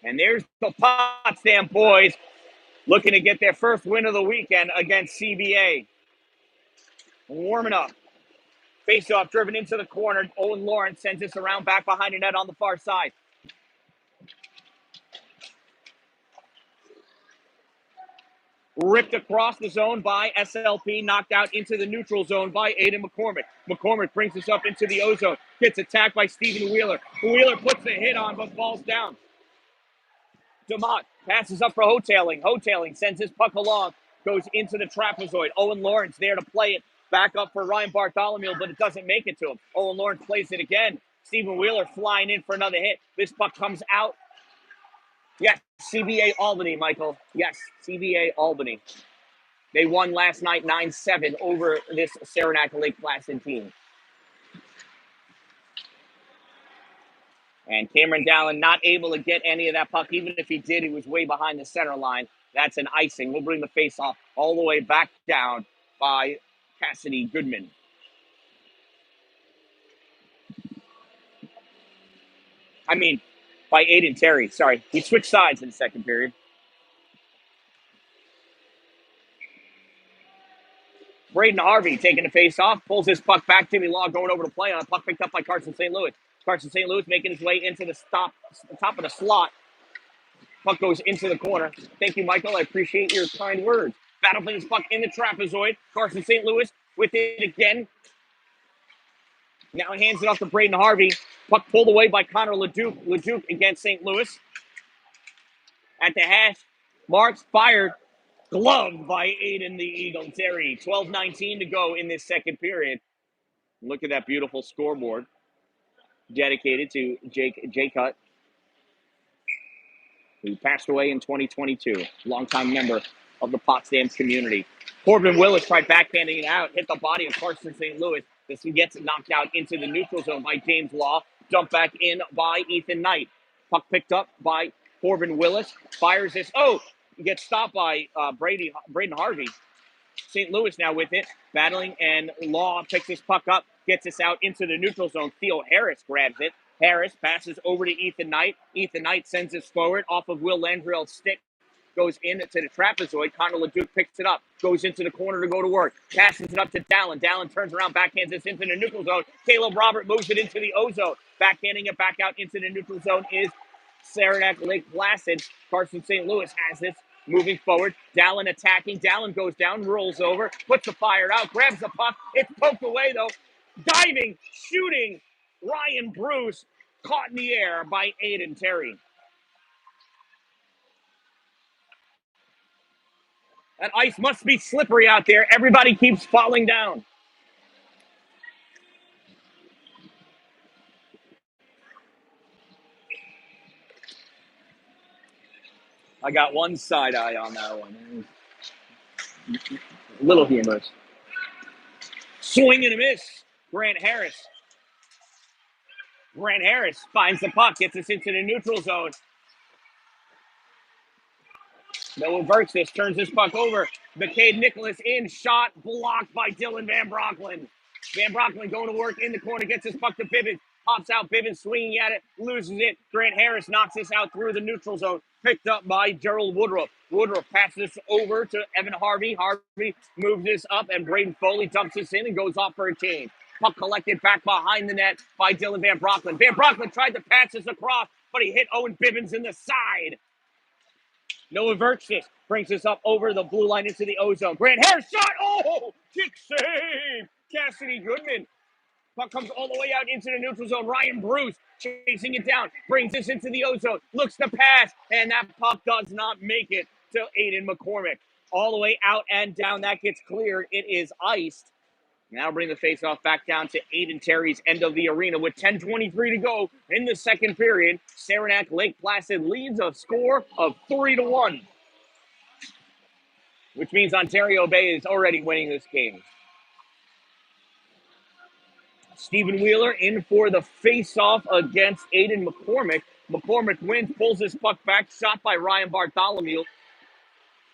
And there's the Potsdam boys looking to get their first win of the weekend against CBA. Warming up. Face-off driven into the corner. Owen Lawrence sends this around back behind the net on the far side. Ripped across the zone by SLP, knocked out into the neutral zone by Aiden McCormick. McCormick brings this up into the O-zone, gets attacked by Stephen Wheeler. Wheeler puts the hit on but falls down. DeMott passes up for Hotailing. Hotailing sends his puck along, goes into the trapezoid. Owen Lawrence there to play it back up for Ryan Bartholomew, but it doesn't make it to him. Owen Lawrence plays it again. Stephen Wheeler flying in for another hit. This puck comes out. Yes, CBA Albany, Michael. Yes, CBA Albany. They won last night 9-7 over this Saranac Lake Placid team. And Cameron Dalin not able to get any of that puck. Even if he did, he was way behind the center line. That's an icing. We'll bring the face-off all the way back down by Cassidy Goodman. I mean, by Aiden Terry. Sorry. He switched sides in the second period. Braden Harvey taking the face-off. Pulls his puck back. Timmy Law going over to play on a puck picked up by Carson St. Louis. Carson St. Louis making his way into the top of the slot. Puck goes into the corner. Thank you, Michael. I appreciate your kind words. Battle for this puck in the trapezoid. Carson St. Louis with it again. Now hands it off to Braden Harvey. Puck pulled away by Connor LeDuc. LeDuc against St. Louis. At the hash, marks fired. Gloved by Aiden the Eagle Terry. 12:19 to go in this second period. Look at that beautiful scoreboard. Dedicated to Jake J-Cut, who passed away in 2022. Longtime member of the Potsdam community. Corbin Willis tried backhanding it out, hit the body of Carson St. Louis. This one gets knocked out into the neutral zone by James Law. Dumped back in by Ethan Knight. Puck picked up by Corbin Willis. Fires this. Oh, he gets stopped by Braden Harvey. St. Louis now with it, battling, and Law picks this puck up, gets us out into the neutral zone. Theo Harris grabs it. Harris passes over to Ethan Knight. Ethan Knight sends this forward off of Will Landrell's stick. Goes into the trapezoid. Connor LeDuc picks it up. Goes into the corner to go to work. Passes it up to Dallin. Dallin turns around, backhands this into the neutral zone. Caleb Robert moves it into the O-zone. Backhanding it back out into the neutral zone is Saranac Lake Placid. Carson St. Louis has this. Moving forward, Dallin attacking. Dallin goes down, rolls over, puts the fire out, grabs the puck. It's poked away, though. Diving, shooting, Ryan Bruce, caught in the air by Aiden Terry. That ice must be slippery out there. Everybody keeps falling down. I got one side eye on that one. A little humorous. Swing and a miss. Grant Harris. Grant Harris finds the puck, gets us into the neutral zone. Noah Vertis turns this puck over. McCade Nicholas in, shot blocked by Dylan Van Brockland. Van Brockland going to work in the corner, gets his puck to Bivens. Pops out, Bivens swinging at it, loses it. Grant Harris knocks this out through the neutral zone. Picked up by Gerald Woodruff. Woodruff passes this over to Evan Harvey. Harvey moves this up, and Braden Foley dumps this in and goes off for a change. Puck collected back behind the net by Dylan Van Brockland. Van Brockland tried to pass this across, but he hit Owen Bivens in the side. Noah Vertis brings this up over the blue line into the O-zone. Grant Harris shot. Oh, kick save. Cassidy Goodman. Puck comes all the way out into the neutral zone. Ryan Bruce chasing it down. Brings this into the O-zone. Looks to pass. And that puck does not make it to Aiden McCormick. All the way out and down. That gets cleared. It is iced. Now bring the faceoff back down to Aiden Terry's end of the arena with 10:23 to go in the second period. Saranac Lake Placid leads a score of 3-1, which means Ontario Bay is already winning this game. Stephen Wheeler in for the faceoff against Aiden McCormick. McCormick wins, pulls his puck back, shot by Ryan Bartholomew.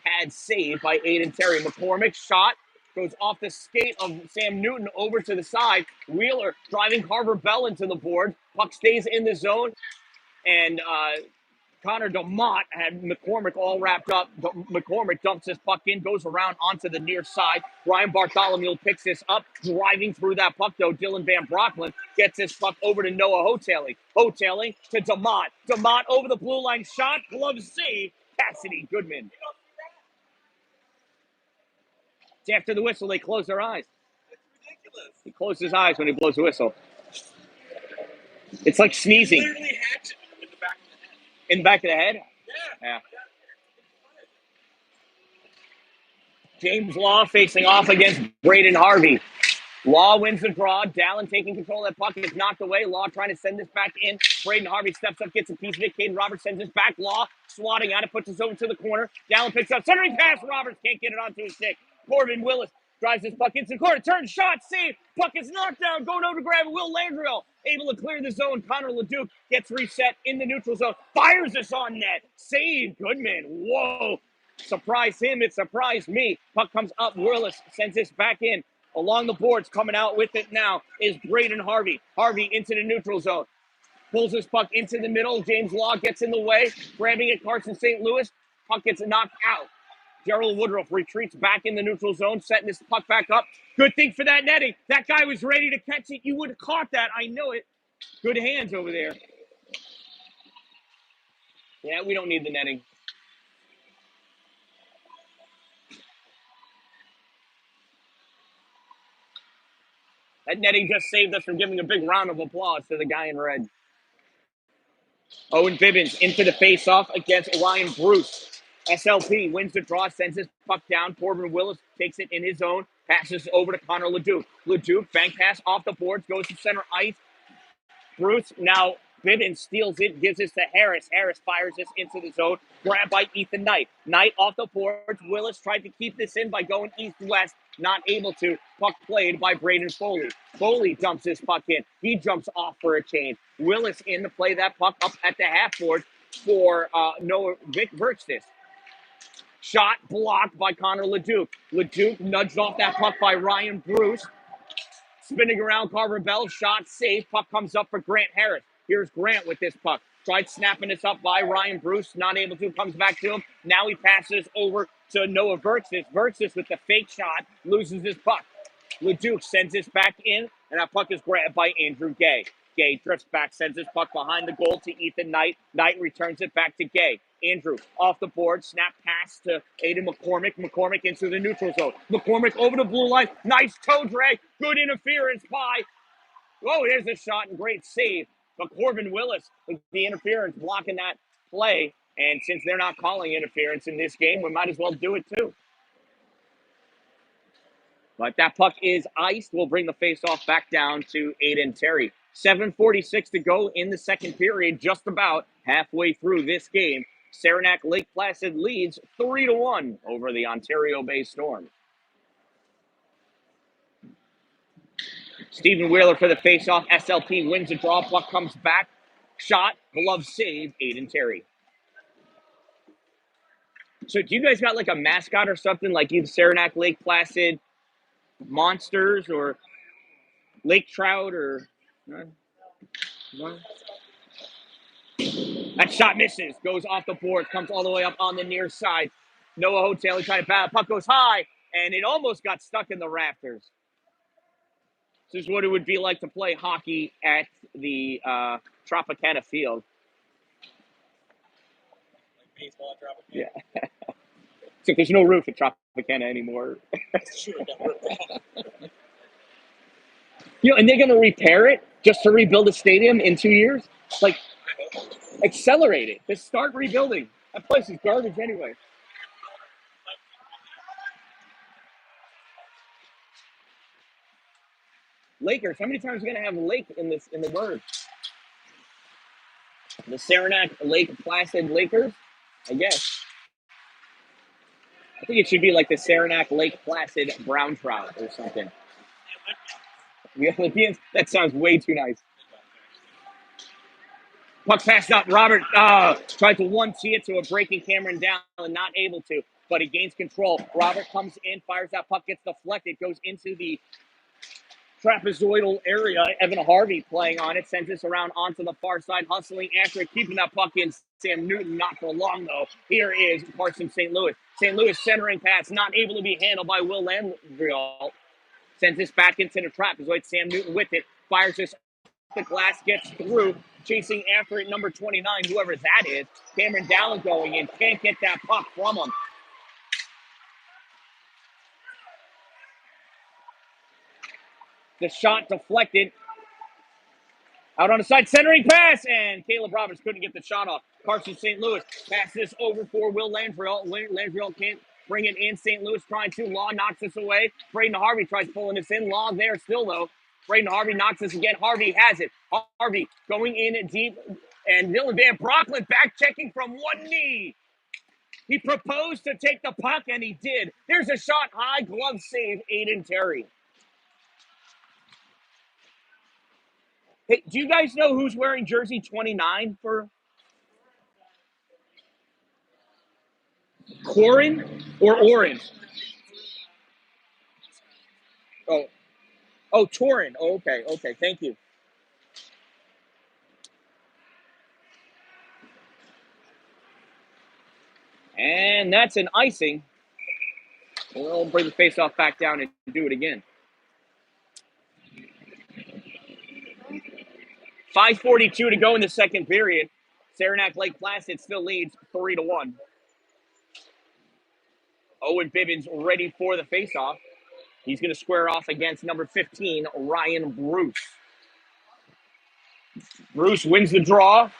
Pad saved by Aiden Terry. McCormick shot. Goes off the skate of Sam Newton over to the side. Wheeler driving Carver Bell into the board. Puck stays in the zone. And Connor DeMott had McCormick all wrapped up. McCormick dumps his puck in, goes around onto the near side. Ryan Bartholomew picks this up, driving through that puck, though. Dylan Van Brockland gets this puck over to Noah Hotelling. Hotelling to DeMott. DeMott over the blue line shot. Glove save. Cassidy Goodman. After the whistle, they close their eyes. It's ridiculous. He closes his eyes when he blows the whistle. It's like sneezing. He literally hacked him in the back of the head. In the back of the head? Yeah. James Law facing off against Braden Harvey. Law wins the draw. Dallin taking control of that puck. It's knocked away. Law trying to send this back in. Braden Harvey steps up, gets a piece of it. Caden Roberts sends this back. Law swatting at it, puts it over to the corner. Dallin picks up. Centering pass. Roberts can't get it onto his stick. Corbin Willis drives this puck into the corner. Turn, shot, save. Puck is knocked down. Going over to grab it. Will Landrill able to clear the zone. Connor LeDuc gets reset in the neutral zone. Fires this on net. Save Goodman. Whoa. Surprised him. It surprised me. Puck comes up. Willis sends this back in. Along the boards, coming out with it now is Braden Harvey. Harvey into the neutral zone. Pulls his puck into the middle. James Law gets in the way. Grabbing it, Carson St. Louis. Puck gets knocked out. Gerald Woodruff retreats back in the neutral zone, setting this puck back up. Good thing for that netting. That guy was ready to catch it. You would have caught that. I know it. Good hands over there. Yeah, we don't need the netting. That netting just saved us from giving a big round of applause to the guy in red. Owen Bibbins into the face-off against Ryan Bruce. SLP wins the draw, sends his puck down. Corbin Willis takes it in his zone, passes over to Connor Leduc. Leduc, bank pass off the boards, goes to center ice. Bruce, now Bibbins steals it, gives this to Harris. Harris fires this into the zone, grabbed by Ethan Knight. Knight off the boards. Willis tried to keep this in by going east-west, not able to. Puck played by Braden Foley. Foley dumps his puck in. He jumps off for a change. Willis in to play that puck up at the half board for Noah Vic Verkstis. Shot blocked by Connor Leduc. Leduc nudged off that puck by Ryan Bruce. Spinning around, Carver Bell, shot safe. Puck comes up for Grant Harris. Here's Grant with this puck. Tried snapping this up by Ryan Bruce, not able to, comes back to him. Now he passes over to Noah Verkstis. Verkstis with the fake shot, loses his puck. Leduc sends this back in, and that puck is grabbed by Andrew Gay. Gay drifts back, sends his puck behind the goal to Ethan Knight. Knight returns it back to Gay. Andrew off the board, snap pass to Aiden McCormick. McCormick into the neutral zone. McCormick over the blue line. Nice toe drag. Good interference by. Oh, there's a shot and great save. But Corbin Willis with the interference blocking that play. And since they're not calling interference in this game, we might as well do it too. But that puck is iced. We'll bring the faceoff back down to Aiden Terry. 7:46 to go in the second period, just about halfway through this game. Saranac Lake Placid leads 3-1 over the Ontario Bay Storm. Stephen Wheeler for the faceoff. SLP wins the draw. Puck comes back. Shot, glove save, Aiden Terry. So do you guys got like a mascot or something, like either Saranac Lake Placid Monsters or Lake Trout or... That shot misses, goes off the board, comes all the way up on the near side. Noah Hotel, he tried to bat. Puck goes high, and it almost got stuck in the rafters. This is what it would be like to play hockey at the Tropicana Field. Like baseball at Tropicana. Yeah. So there's no roof at Tropicana anymore. Sure, never. You know, and they're going to repair it just to rebuild a stadium in 2 years? Like, accelerate it. Just start rebuilding. That place is garbage anyway. Lakers. How many times are we going to have lake in the word? The Saranac Lake Placid Lakers? I guess. I think it should be like the Saranac Lake Placid Brown Trout or something. The Olympians? That sounds way too nice. Puck passed up. Robert tried to one-tee it to a breaking Cameron Dalin, not able to, but he gains control. Robert comes in, fires that puck, gets deflected, goes into the trapezoidal area. Evan Harvey playing on it, sends this around onto the far side, hustling after it, keeping that puck in. Sam Newton, not for long though. Here is Carson St. Louis. St. Louis centering pass, not able to be handled by Will Landriel. Sends this back into the trapezoid. Sam Newton with it, fires this. The glass gets through, chasing after it, number 29, whoever that is. Cameron Dalin going in, can't get that puck from him. The shot deflected. Out on the side, centering pass, and Caleb Roberts couldn't get the shot off. Carson St. Louis passes this over for Will Landriel. Landriel can't bring it in. St. Louis trying to. Law knocks this away. Braden Harvey tries pulling this in. Law there still, though. Braden Harvey knocks this again. Harvey has it. Harvey going in deep. And Dylan Van Brocklin back checking from one knee. He proposed to take the puck, and he did. There's a shot high. Glove save, Aiden Terry. Hey, do you guys know who's wearing jersey 29 for Corin or Orin? Oh, Torin. Oh, okay. Thank you. And that's an icing. We'll bring the faceoff back down and do it again. 5:42 to go in the second period. Saranac Lake Placid still leads 3-1. Owen Bibbins ready for the faceoff. He's going to square off against number 15, Ryan Bruce. Bruce wins the draw.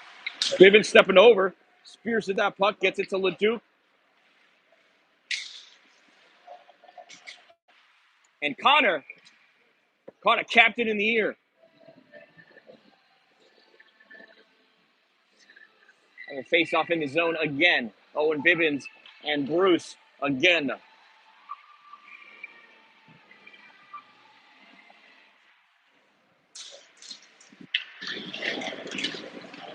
Bibbins stepping over. Spears at that puck, gets it to Leduc. And Connor caught a captain in the ear. And a face-off in the zone again. Owen Bibbins and Bruce again.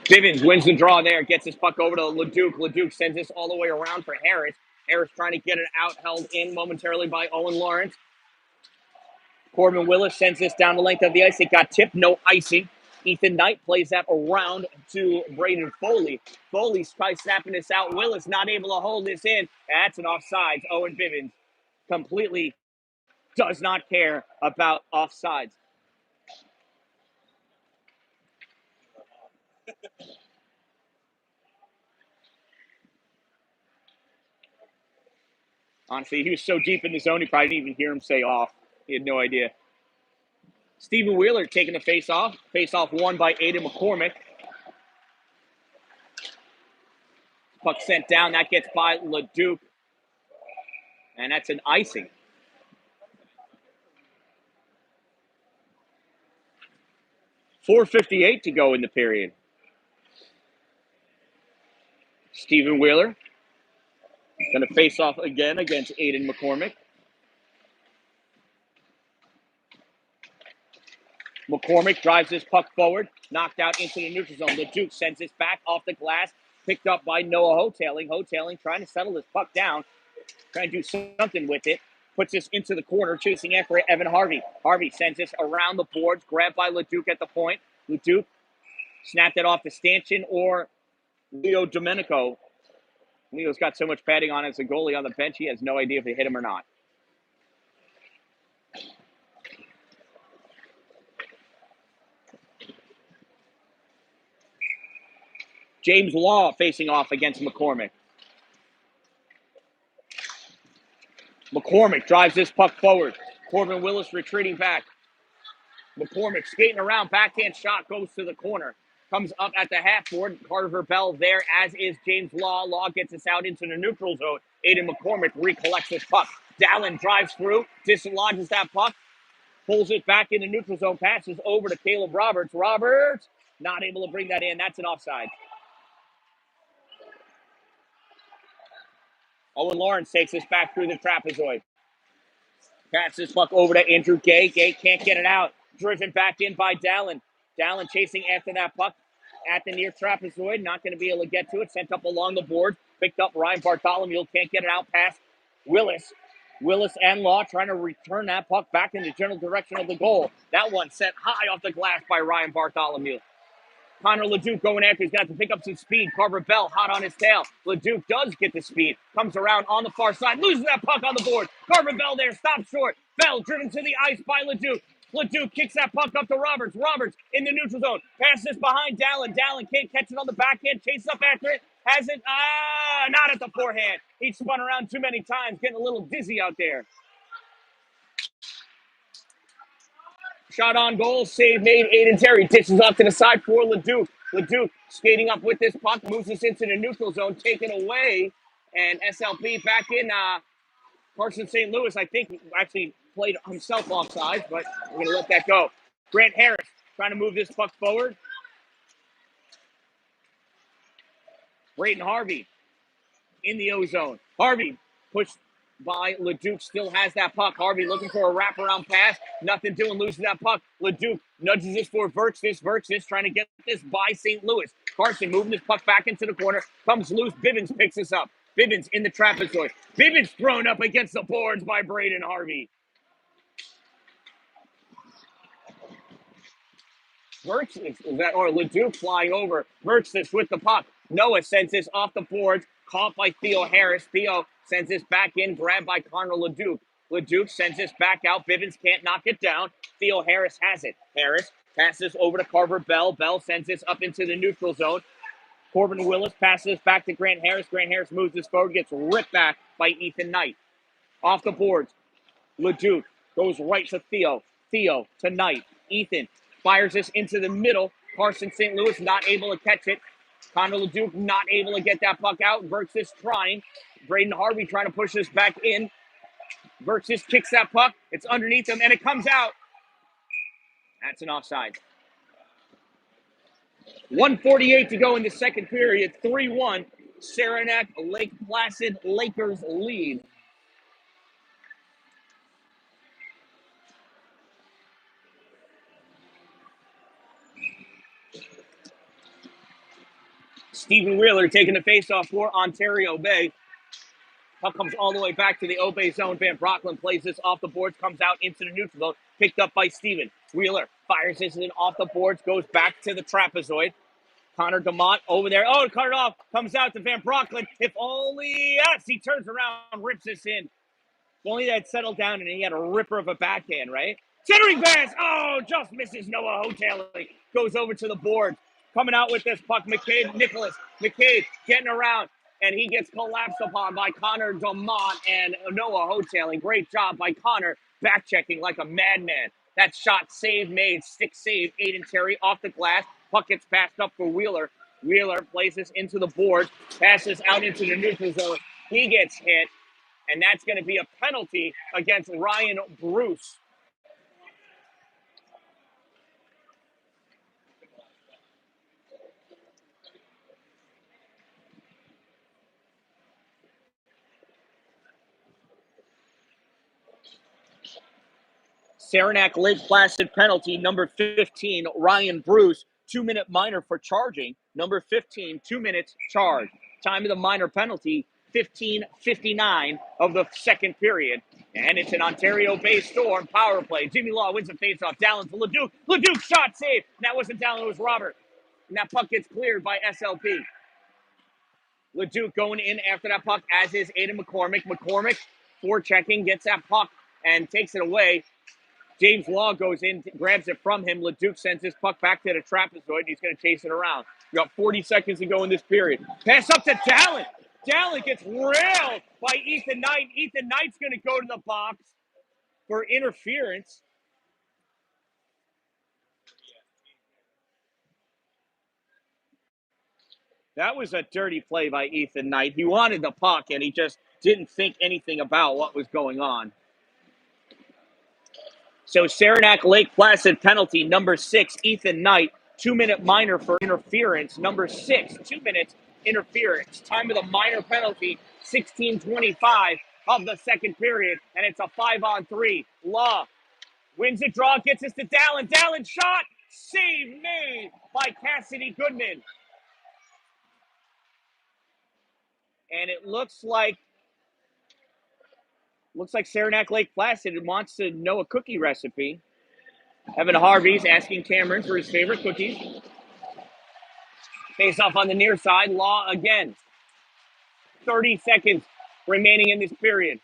Bibbins wins the draw there, gets his puck over to Leduc. Leduc sends this all the way around for Harris. Harris trying to get it out, held in momentarily by Owen Lawrence. Corbin Willis sends this down the length of the ice. It got tipped, no icing. Ethan Knight plays that around to Braden Foley. Foley's trying snapping this out. Willis not able to hold this in. That's an offsides. Owen Bibbins completely does not care about offsides. Honestly, he was so deep in the zone, he probably didn't even hear him say off. He had no idea. Stephen Wheeler taking the face-off. Face-off won by Aiden McCormick. Puck sent down. That gets by Leduc. And that's an icing. .458 to go in the period. Stephen Wheeler going to face off again against Aiden McCormick. McCormick drives his puck forward, knocked out into the neutral zone. Leduc sends this back off the glass, picked up by Noah Hotailing. Hotailing trying to settle this puck down, trying to do something with it. Puts this into the corner, chasing after it, Evan Harvey. Harvey sends this around the boards, grabbed by Leduc at the point. Leduc snapped it off to Stanchion or Leo Domenico. Leo's got so much padding on as a goalie on the bench, he has no idea if they hit him or not. James Law facing off against McCormick. McCormick drives this puck forward. Corbin Willis retreating back. McCormick skating around, backhand shot goes to the corner. Comes up at the half board. Carver Bell there, as is James Law. Law gets us out into the neutral zone. Aiden McCormick recollects this puck. Dalin drives through, dislodges that puck, pulls it back in the neutral zone, passes over to Caleb Roberts. Roberts not able to bring that in. That's an offside. Owen Lawrence takes this back through the trapezoid. Passes this puck over to Andrew Gay. Gay can't get it out. Driven back in by Dalin. Dalin chasing after that puck at the near trapezoid. Not going to be able to get to it. Sent up along the board. Picked up Ryan Bartholomew. Can't get it out past Willis. Willis and Law trying to return that puck back in the general direction of the goal. That one sent high off the glass by Ryan Bartholomew. Connor Leduc going after. He's got to pick up some speed. Carver Bell hot on his tail. Leduc does get the speed. Comes around on the far side. Loses that puck on the board. Carver Bell there. Stops short. Bell driven to the ice by Leduc. Leduc kicks that puck up to Roberts. Roberts in the neutral zone. Passes behind Dalin. Dalin can't catch it on the backhand. Chases up after it. Has it. Not at the forehand. He spun around too many times. Getting a little dizzy out there. Shot on goal, save made. Aiden Terry dishes off to the side for Leduc. Leduc skating up with this puck, moves us into the neutral zone, taken away. And SLP back in. Carson St. Louis, I think, actually played himself offside, but we're going to let that go. Grant Harris trying to move this puck forward. Braden Harvey in the O-zone. Harvey pushed by Leduc, still has that puck. Harvey looking for a wraparound pass. Nothing doing, losing that puck. Leduc nudges this for Verkstis. Verkstis trying to get this by St. Louis. Carson moving this puck back into the corner. Comes loose. Bibbins picks this up. Bibbins in the trapezoid. Bibbins thrown up against the boards by Braden Harvey. Verkstis, or Leduc flying over. Verkstis with the puck. Noah sends this off the boards. Caught by Theo Harris. Theo sends this back in, grabbed by Connor Leduc. Leduc sends this back out. Bibbins can't knock it down. Theo Harris has it. Harris Passes over to Carver Bell. Bell sends this up into the neutral zone. Corbin Willis passes back to Grant Harris. Grant Harris moves this forward, gets ripped back by Ethan Knight. Off the boards, LeDuc goes right to Theo. Theo to Knight. Ethan fires this into the middle. Carson St. Louis not able to catch it. Connor LeDuc not able to get that puck out. Versus trying. Braden Harvey trying to push this back in. Versus kicks that puck. It's underneath him, and it comes out. That's an offside. 1:48 to go in the second period. 3-1. Saranac Lake Placid Lakers lead. Stephen Wheeler taking the faceoff for Ontario Bay. Puck comes all the way back to the Obey zone. Van Brocklin plays this off the boards, comes out into the neutral zone, picked up by Steven. Wheeler fires this in off the boards, goes back to the trapezoid. Connor DeMont over there. Oh, cut it off. Comes out to Van Brocklin. If only, yes, he turns around, rips this in. If only that had settled down and he had a ripper of a backhand, right? Centering pass. Oh, just misses Noah Hotelling. Goes over to the board. Coming out with this puck, Nicholas. McCabe getting around, and he gets collapsed upon by Connor DeMont and Noah Hotelling. Great job by Connor, back checking like a madman. That shot save made, stick save. Aiden Terry off the glass. Puck gets passed up for Wheeler. Wheeler plays this into the board, passes out into the neutral zone. He gets hit, and that's going to be a penalty against Ryan Bruce. Saranac Lake Placid penalty, number 15, Ryan Bruce, 2-minute minor for charging. Number 15, 2 minutes charge. Time of the minor penalty, 15:59 of the second period. And it's an Ontario Bay Storm power play. Jimmy Law wins the faceoff. Dalin to LeDuc. LeDuc shot save. That wasn't Dalin, it was Robert. And that puck gets cleared by SLP. LeDuc going in after that puck, as is Aiden McCormick. McCormick, forechecking, gets that puck and takes it away. James Law goes in, grabs it from him. LeDuc sends his puck back to the trapezoid, and he's going to chase it around. We got 40 seconds to go in this period. Pass up to Dalin. Dalin gets railed by Ethan Knight. Ethan Knight's going to go to the box for interference. That was a dirty play by Ethan Knight. He wanted the puck, and he just didn't think anything about what was going on. So Saranac Lake Placid penalty, number 6, Ethan Knight, 2-minute minor for interference. Number 6, 2 minutes interference. Time of the minor penalty, 16:25 of the second period, and it's a 5-on-3. Law wins the draw, gets us to Dalin. Dalin shot, save made by Cassidy Goodman. And it looks like Saranac Lake Placid wants to know a cookie recipe. Evan Harvey's asking Cameron for his favorite cookies. Face off on the near side. Law again. 30 seconds remaining in this period.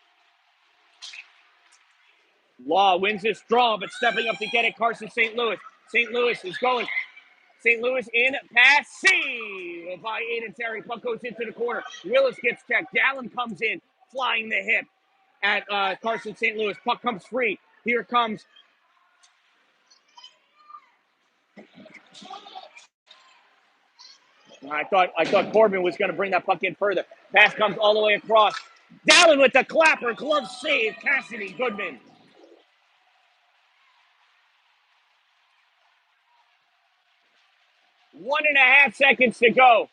Law wins this draw, but stepping up to get it, Carson St. Louis. St. Louis is going. St. Louis in, pass, save by Aiden Terry. Puck goes into the corner. Willis gets checked. Dalin comes in, flying the hip at Carson St. Louis. Puck comes free. Here comes I thought Corbin was going to bring that puck in further. Pass comes all the way across. Dalin with the clapper. Glove save. Cassidy Goodman. One and a half seconds to go.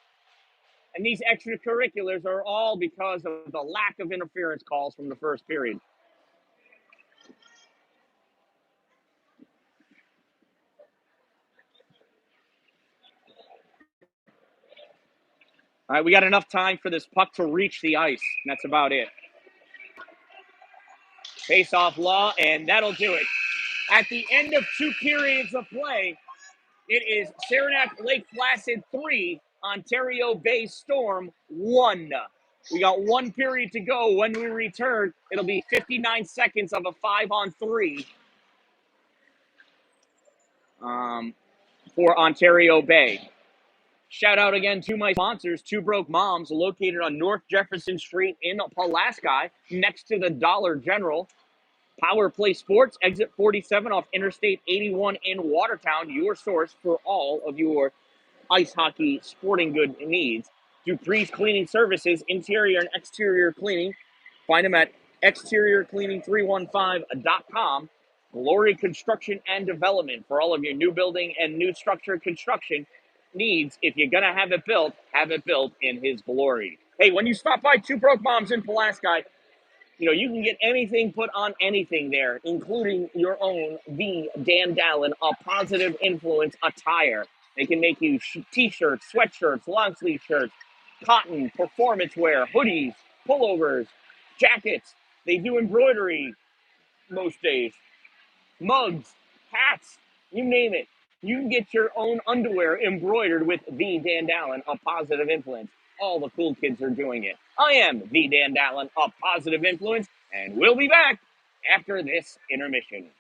And these extracurriculars are all because of the lack of interference calls from the first period. All right, we got enough time for this puck to reach the ice. And that's about it. Face-off Law, and that'll do it. At the end of 2 periods of play, it is Saranac Lake Placid 3, Ontario Bay Storm 1. We got 1 period to go. When we return, it'll be 59 seconds of a 5-on-3. for Ontario Bay. Shout out again to my sponsors, Two Broke Moms, located on North Jefferson Street in Pulaski, next to the Dollar General. Power Play Sports, exit 47 off Interstate 81 in Watertown, your source for all of your ice hockey sporting good needs. Dupree's Cleaning Services, interior and exterior cleaning. Find them at exteriorcleaning315.com. Glory Construction and Development for all of your new building and new structure construction needs. If you're going to have it built in his glory. Hey, when you stop by Two Broke Moms in Pulaski, you can get anything put on anything there, including your own, the Dan-Dalin, a positive influence attire. They can make you t-shirts, sweatshirts, long sleeve shirts, cotton, performance wear, hoodies, pullovers, jackets. They do embroidery most days, mugs, hats, you name it. You can get your own underwear embroidered with the Dan-Dalin, a positive influence. All the cool kids are doing it. I am the Dan-Dalin, a positive influence, and we'll be back after this intermission.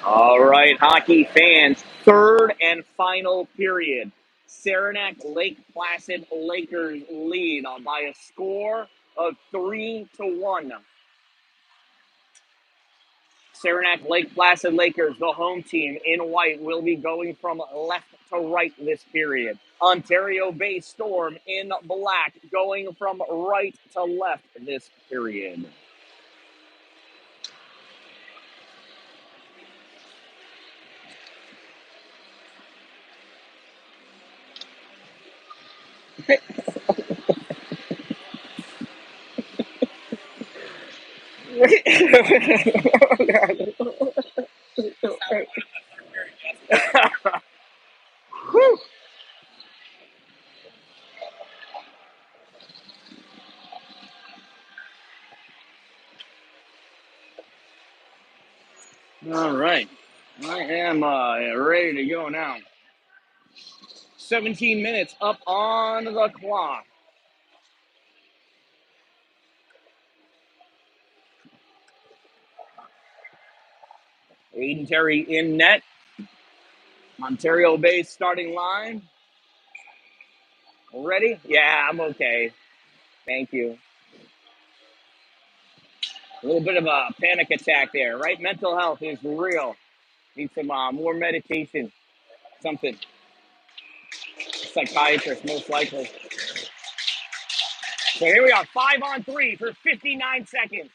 All right, hockey fans, third and final period. Saranac Lake Placid Lakers lead by a score of 3-1. Saranac Lake Placid Lakers, the home team in white, will be going from left to right this period. Ontario Bay Storm in black, going from right to left this period. All right. I am ready to go now. 17 minutes up on the clock. Aiden Terry in net. Ontario Bay starting line. Ready? Yeah, I'm okay. Thank you. A little bit of a panic attack there, right? Mental health is real. Need some more medication. Something. Psychiatrist, most likely. So here we are, 5-on-3 for 59 seconds.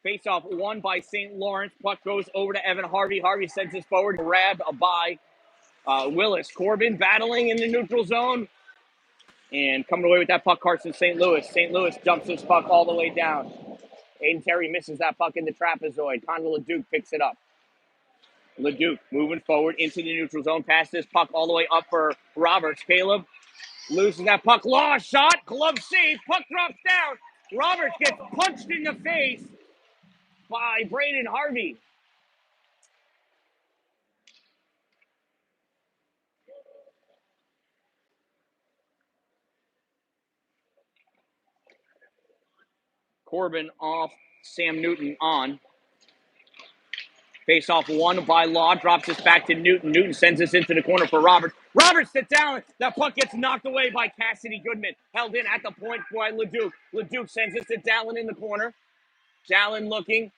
Face off won by St. Lawrence. Puck goes over to Evan Harvey. Harvey sends this forward, grabbed by Willis. Corbin battling in the neutral zone and coming away with that puck. Carson St. Louis. St. Louis jumps this puck all the way down. Aiden Terry misses that puck in the trapezoid. Connor LeDuc picks it up. LeDuc moving forward into the neutral zone. Pass this puck all the way up for Roberts. Caleb loses that puck. Law shot. Glove save. Puck drops down. Roberts gets punched in the face by Braden Harvey. Corbin off. Sam Newton on. Face off won by Law. Drops this back to Newton. Newton sends this into the corner for Roberts. Roberts sits down. That puck gets knocked away by Cassidy Goodman. Held in at the point by LeDuc. LeDuc sends this to Dalin in the corner. Dalin looking.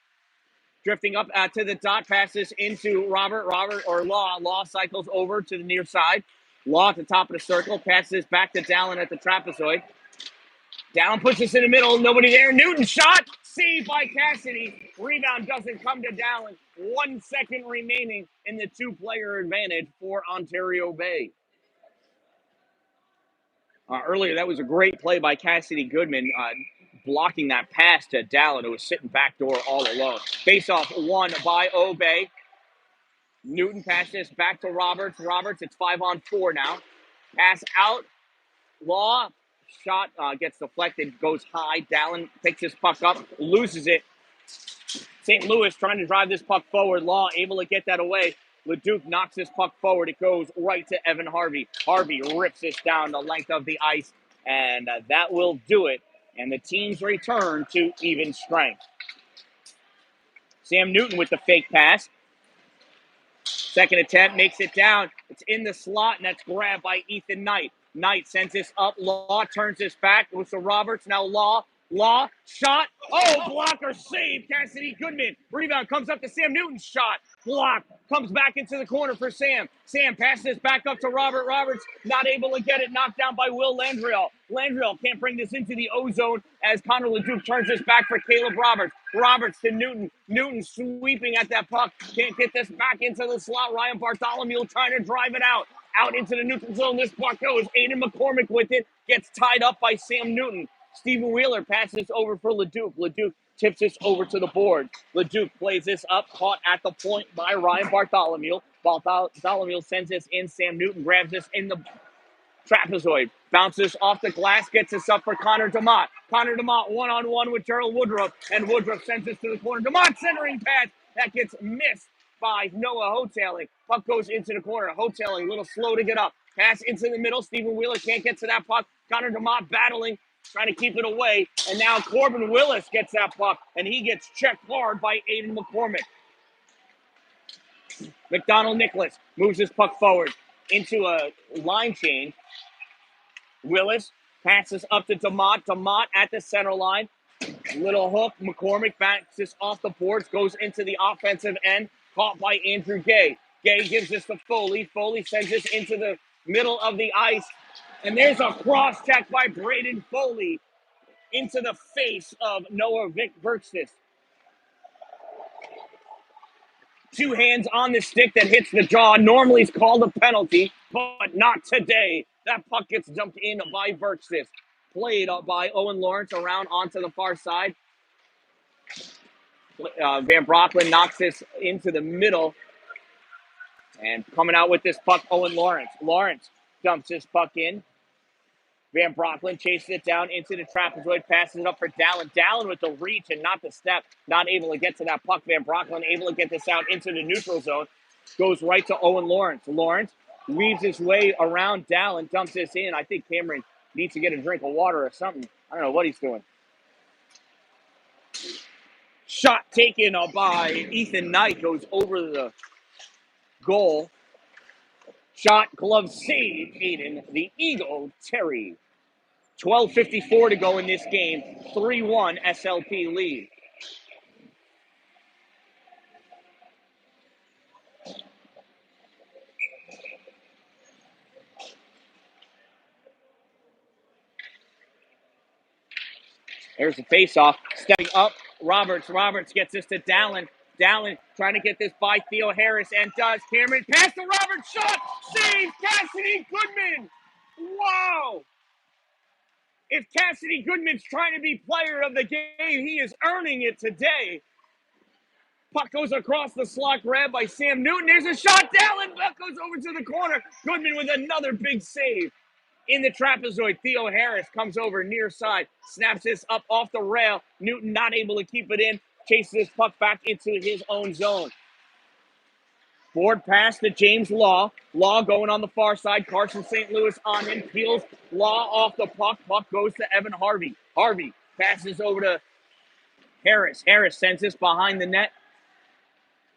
Drifting up to the dot. Passes into Robert. Robert or Law. Law cycles over to the near side. Law at the top of the circle. Passes back to Dalin at the trapezoid. Down pushes in the middle. Nobody there. Newton shot. Saved by Cassidy. Rebound doesn't come to Dalin. 1 second remaining in the two-player advantage for Ontario Bay. Earlier, that was a great play by Cassidy Goodman, blocking that pass to Dalin, who was sitting backdoor all alone. Face-off won by Obey. Newton passes this back to Roberts. Roberts, it's 5-on-4 now. Pass out. Law. Shot gets deflected, goes high. Dalin picks his puck up, loses it. St. Louis trying to drive this puck forward. Law able to get that away. LeDuc knocks this puck forward. It goes right to Evan Harvey. Harvey rips this down the length of the ice, and that will do it. And the teams return to even strength. Sam Newton with the fake pass. Second attempt makes it down. It's in the slot, and that's grabbed by Ethan Knight. Knight sends this up. Law turns this back. Goes to Roberts. Now Law. Law. Shot. Oh, blocker save. Cassidy Goodman. Rebound comes up to Sam Newton. Shot. Block. Comes back into the corner for Sam. Sam passes this back up to Robert. Roberts not able to get it. Knocked down by Will Landriel. Landriel can't bring this into the O-zone as Connor LeDuc turns this back for Caleb Roberts. Roberts to Newton. Newton sweeping at that puck. Can't get this back into the slot. Ryan Bartholomew trying to drive it out. Out into the neutral zone. This puck goes. Aiden McCormick with it. Gets tied up by Sam Newton. Stephen Wheeler passes over for LeDuc. LeDuc tips this over to the board. LeDuc plays this up. Caught at the point by Ryan Bartholomew. Bartholomew sends this in. Sam Newton grabs this in the trapezoid. Bounces off the glass. Gets this up for Connor DeMott. Connor DeMott one-on-one with Gerald Woodruff. And Woodruff sends this to the corner. DeMott centering pass. That gets missed by Noah Hoteling. Puck goes into the corner. Hoteling a little slow to get up. Pass into the middle. Stephen Wheeler can't get to that puck. Connor DeMott battling trying to keep it away. And now Corbin Willis gets that puck, and he gets checked hard by Aiden McCormick. McDonald Nicholas moves his puck forward into a line change. Willis passes up to DeMott. DeMott at the center line. Little hook. McCormick backs this off the boards, goes into the offensive end, caught by Andrew Gay. Gay gives this to Foley. Foley sends this into the middle of the ice. And there's a cross check by Braden Foley into the face of Noah Verkstis. Two hands on the stick that hits the jaw. Normally it's called a penalty, but not today. That puck gets dumped in by Verkstis. Played by Owen Lawrence around onto the far side. Van Brocklin knocks this into the middle. And coming out with this puck, Owen Lawrence. Lawrence dumps this puck in. Van Brocklin chases it down into the trapezoid, passes it up for Dalin. Dalin with the reach and not the step, not able to get to that puck. Van Brocklin able to get this out into the neutral zone. Goes right to Owen Lawrence. Lawrence weaves his way around Dalin, dumps this in. I think Cameron needs to get a drink of water or something. I don't know what he's doing. Shot taken by Ethan Knight, goes over the goal. Shot, glove save, Aiden, the Eagle, Terry. 12:54 to go in this game. 3-1 SLP lead. There's the face-off. Stepping up, Roberts. Roberts gets this to Dalin. Dalin trying to get this by Theo Harris and does. Cameron pass to Roberts. Shot! Save! Cassidy Goodman! Wow! If Cassidy Goodman's trying to be player of the game, he is earning it today. Puck goes across the slot, grabbed by Sam Newton. There's a shot. Dalin. Puck goes over to the corner. Goodman with another big save. In the trapezoid, Theo Harris comes over near side, snaps this up off the rail. Newton not able to keep it in, chases this puck back into his own zone. Forward pass to James Law. Law going on the far side. Carson St. Louis on him. Peels Law off the puck. Puck goes to Evan Harvey. Harvey passes over to Harris. Harris sends this behind the net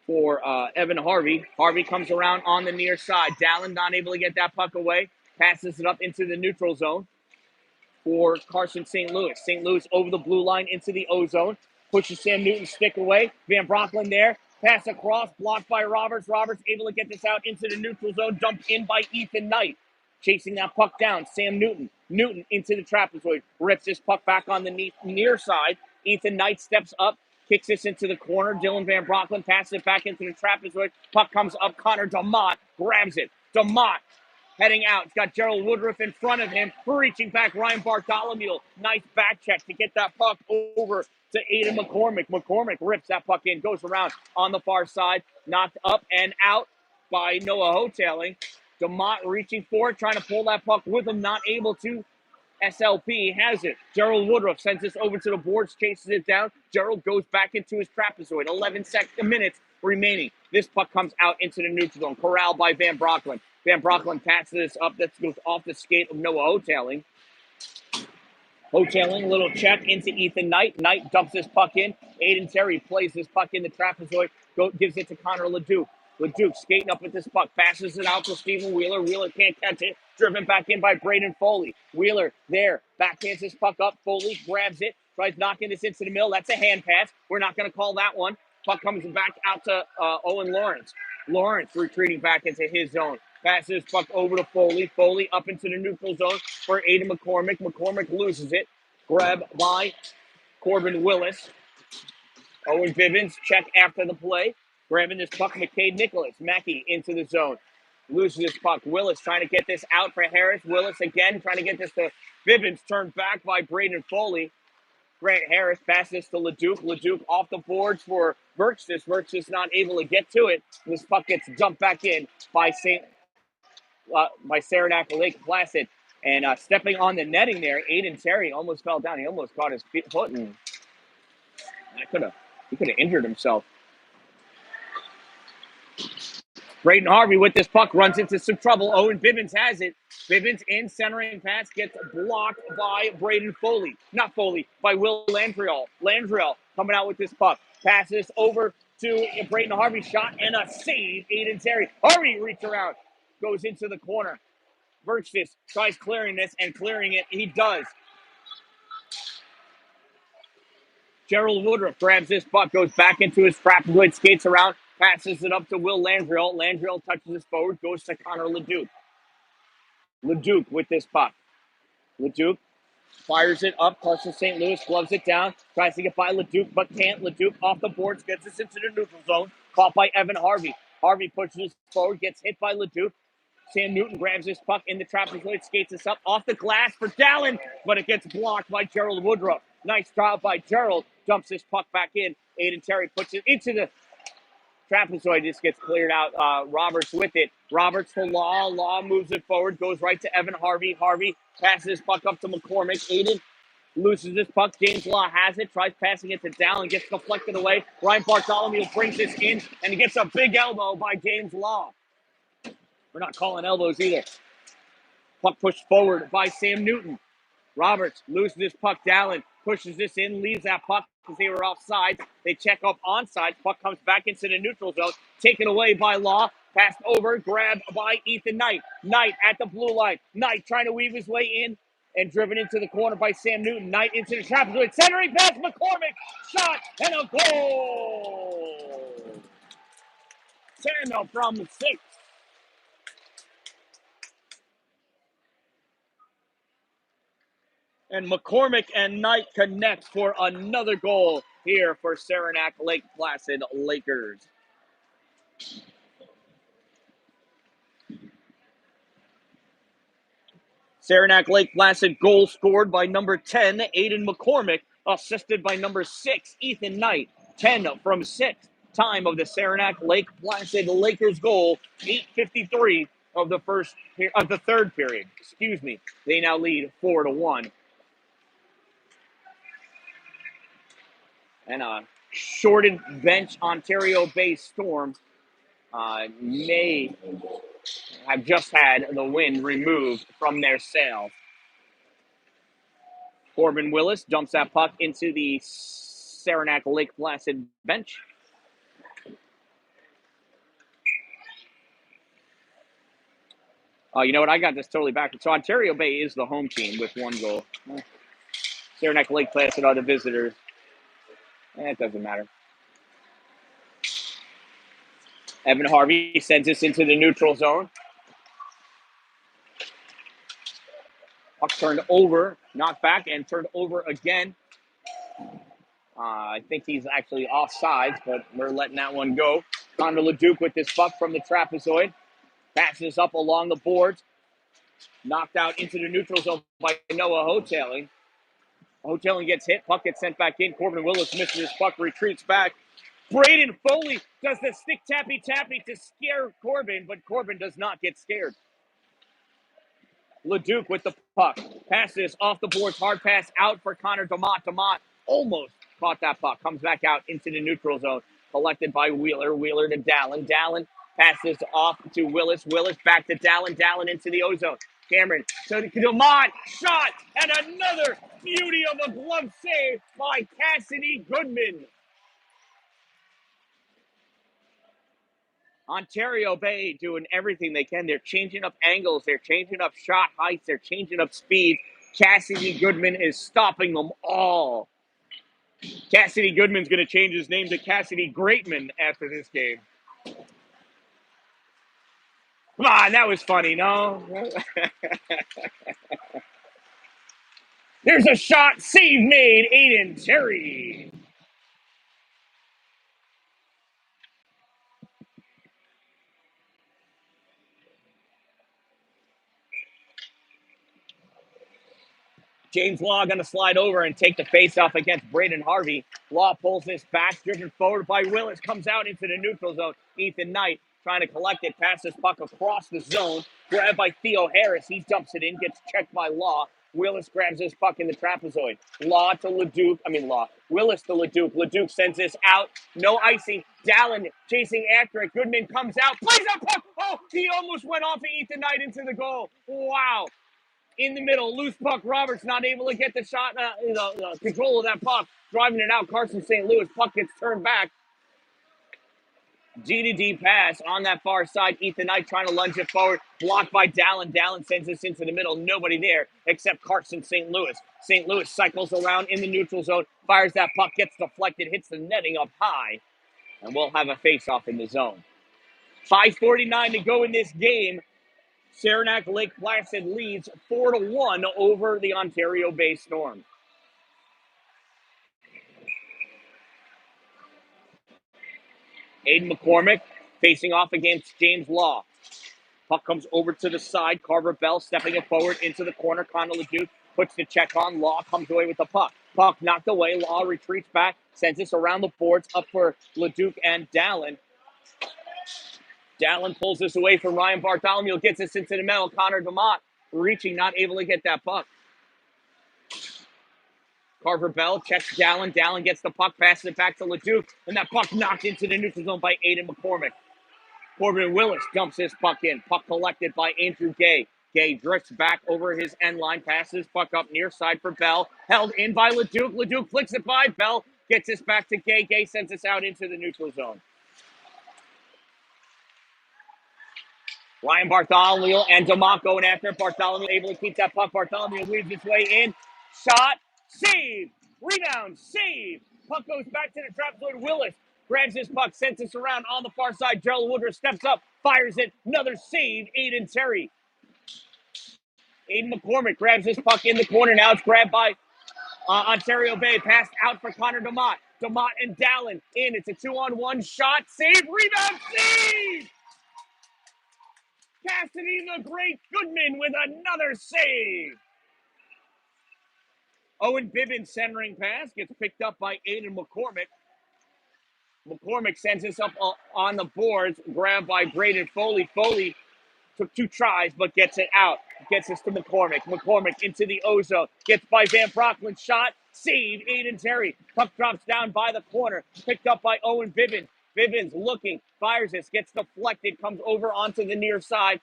for Evan Harvey. Harvey comes around on the near side. Dalin not able to get that puck away. Passes it up into the neutral zone for Carson St. Louis. St. Louis over the blue line into the O zone. Pushes Sam Newton's stick away. Van Brocklin there. Pass across, blocked by Roberts. Roberts able to get this out into the neutral zone. Dumped in by Ethan Knight. Chasing that puck down. Sam Newton. Newton into the trapezoid. Rips this puck back on the near side. Ethan Knight steps up. Kicks this into the corner. Dylan Van Brocklin passes it back into the trapezoid. Puck comes up. Connor DeMott grabs it. DeMott heading out. He's got Gerald Woodruff in front of him. Reaching back, Ryan Bartholomew. Nice back check to get that puck over to Aiden McCormick. McCormick rips that puck in, goes around on the far side. Knocked up and out by Noah Hoteling. DeMott reaching for it, trying to pull that puck with him, not able to. SLP has it. Gerald Woodruff sends this over to the boards, chases it down. Gerald goes back into his trapezoid. 11 minutes remaining. This puck comes out into the neutral zone. Corralled by Van Brocklin. Van Brocklin passes this up. That goes off the skate of Noah Hoteling. Hoteling, little check into Ethan Knight. Knight dumps this puck in. Aiden Terry plays this puck in the trapezoid. Gives it to Connor LeDuc. LeDuc skating up with this puck. Passes it out to Stephen Wheeler. Wheeler can't catch it. Driven back in by Braden Foley. Wheeler there. Backhands this puck up. Foley grabs it. Tries knocking this into the middle. That's a hand pass. We're not going to call that one. Puck comes back out to Owen Lawrence. Lawrence retreating back into his zone. Passes puck over to Foley. Foley up into the neutral zone for Aiden McCormick. McCormick loses it. Grab by Corbin Willis. Owen Vivens check after the play. Grabbing this puck, McCade Nicholas. Mackey into the zone. Loses this puck. Willis trying to get this out for Harris. Willis again trying to get this to Vivens. Turned back by Braden Foley. Grant Harris passes this to LeDuc. LeDuc off the boards for Verkstis. Verkstis not able to get to it. This puck gets dumped back in by Saranac Lake Placid. And stepping on the netting there, Aiden Terry almost fell down. He almost caught his foot, and he could have injured himself. Braden Harvey with this puck runs into some trouble. Owen Bivens has it. Bivens in centering pass gets blocked by Braden Foley. Not Foley, by Will Landriel. Landriel coming out with this puck. Passes over to Braden Harvey. Shot and a save. Aiden Terry. Harvey reach around. Goes into the corner. Versus tries clearing this and clearing it. He does. Gerald Woodruff grabs this puck, goes back into his trapezoid, skates around, passes it up to Will Landriel. Landriel touches his forward, goes to Connor Leduc. Leduc with this puck. Leduc fires it up, crosses St. Louis, gloves it down, tries to get by Leduc, but can't. Leduc off the boards, gets us into the neutral zone, caught by Evan Harvey. Harvey pushes forward, gets hit by Leduc. Sam Newton grabs this puck in the trapezoid, skates us up off the glass for Dalin, but it gets blocked by Gerald Woodruff. Nice job by Gerald. Dumps this puck back in. Aiden Terry puts it into the trapezoid. Just gets cleared out. Roberts with it. Roberts to Law. Law moves it forward. Goes right to Evan Harvey. Harvey passes this puck up to McCormick. Aiden loses this puck. James Law has it. Tries passing it to Dalin. Gets deflected away. Ryan Bartholomew brings this in, and he gets a big elbow by James Law. We're not calling elbows either. Puck pushed forward by Sam Newton. Roberts loses this puck. Dalin pushes this in, leaves that puck because they were offside. They check up onside. Puck comes back into the neutral zone. Taken away by Law. Passed over, grabbed by Ethan Knight. Knight at the blue line. Knight trying to weave his way in and driven into the corner by Sam Newton. Knight into the trapezoid. Centering pass, McCormick. Shot and a goal. 10 from 6. And McCormick and Knight connect for another goal here for Saranac Lake Placid Lakers. Saranac Lake Placid goal scored by number 10, Aiden McCormick, assisted by number 6, Ethan Knight. 10 from 6. Time of the Saranac Lake Placid Lakers goal, 8:53 of the third period. Excuse me. They now lead 4-1. And a shortened bench Ontario-based Storm may have just had the wind removed from their sails. Corbin Willis dumps that puck into the Saranac Lake Placid bench. You know what? I got this totally backwards. So Ontario Bay is the home team with 1 goal. Saranac Lake Placid are the visitors. It doesn't matter. Evan Harvey sends this into the neutral zone. Puck turned over, knocked back, and turned over again. I think he's actually offsides, but we're letting that one go. Connor Leduc with this puck from the trapezoid. Passes up along the boards. Knocked out into the neutral zone by Noah Hoteling. Hoteling gets hit. Puck gets sent back in. Corbin Willis misses his puck, retreats back. Braden Foley does the stick tappy-tappy to scare Corbin, but Corbin does not get scared. Leduc with the puck. Passes off the boards. Hard pass out for Connor DeMott. DeMott almost caught that puck. Comes back out into the neutral zone. Collected by Wheeler. Wheeler to Dalin. Dalin passes off to Willis. Willis back to Dalin. Dalin into the ozone. Cameron to DeMott. Shot and another beauty of a glove save by Cassidy Goodman. Ontario Bay doing everything they can. They're changing up angles. They're changing up shot heights. They're changing up speed. Cassidy Goodman is stopping them all. Cassidy Goodman's going to change his name to Cassidy Greatman after this game. Come on, that was funny, no? There's a shot. Save made. Aiden Terry. James Law going to slide over and take the face-off against Braden Harvey. Law pulls this back, driven forward by Willis, comes out into the neutral zone. Ethan Knight trying to collect it, passes puck across the zone, grabbed by Theo Harris. He dumps it in, gets checked by Law. Willis grabs his puck in the trapezoid. Law to Leduc. Willis to Leduc. Leduc sends this out. No icing. Dalin chasing after it. Goodman comes out. Plays that puck. Oh, he almost went off of Ethan Knight into the goal. Wow. In the middle, loose puck. Roberts not able to get the shot, control of that puck. Driving it out. Carson St. Louis. Puck gets turned back. G to D pass on that far side. Ethan Knight trying to lunge it forward. Blocked by Dalin. Dalin sends this into the middle. Nobody there except Carson St. Louis. St. Louis cycles around in the neutral zone. Fires that puck. Gets deflected. Hits the netting up high. And we'll have a face-off in the zone. 5:49 to go in this game. Saranac Lake Placid leads 4-1 over the Ontario Bay Storm. Aiden McCormick facing off against James Law. Puck comes over to the side. Carver Bell stepping it forward into the corner. Connor Leduc puts the check on. Law comes away with the puck. Puck knocked away. Law retreats back. Sends this around the boards up for Leduc and Dalin. Dalin pulls this away from Ryan Bartholomew. Gets this into the middle. Connor DeMott reaching, not able to get that puck. Carver Bell checks Dalin. Dalin gets the puck, passes it back to Leduc, and that puck knocked into the neutral zone by Aiden McCormick. Corbett Willis dumps his puck in. Puck collected by Andrew Gay. Gay drifts back over his end line, passes puck up near side for Bell. Held in by Leduc. Leduc flicks it by. Bell gets this back to Gay. Gay sends this out into the neutral zone. Ryan Bartholomew and DeMont going after it. Bartholomew able to keep that puck. Bartholomew weaves his way in. Shot. Save. Rebound. Save. Puck goes back to the trapezoid. Willis grabs his puck, sends this around on the far side. Gerald Woodruff steps up, fires it. Another save. Aiden Terry. Aiden McCormick grabs his puck in the corner. Now it's grabbed by Ontario Bay. Passed out for Connor DeMott. DeMott and Dalin in. It's a 2-on-1 shot. Save. Rebound. Save. Cassidy the Great Goodman with another save. Owen Bibbins centering pass gets picked up by Aiden McCormick. McCormick sends this up on the boards, grabbed by Braden Foley. Foley took 2 tries, but gets it out. Gets this to McCormick. McCormick into the Ozo. Gets by Van Brocklin. Shot. Save. Aiden Terry. Puck drops down by the corner. Picked up by Owen Bibbins. Bibbins looking. Fires this. Gets deflected. Comes over onto the near side.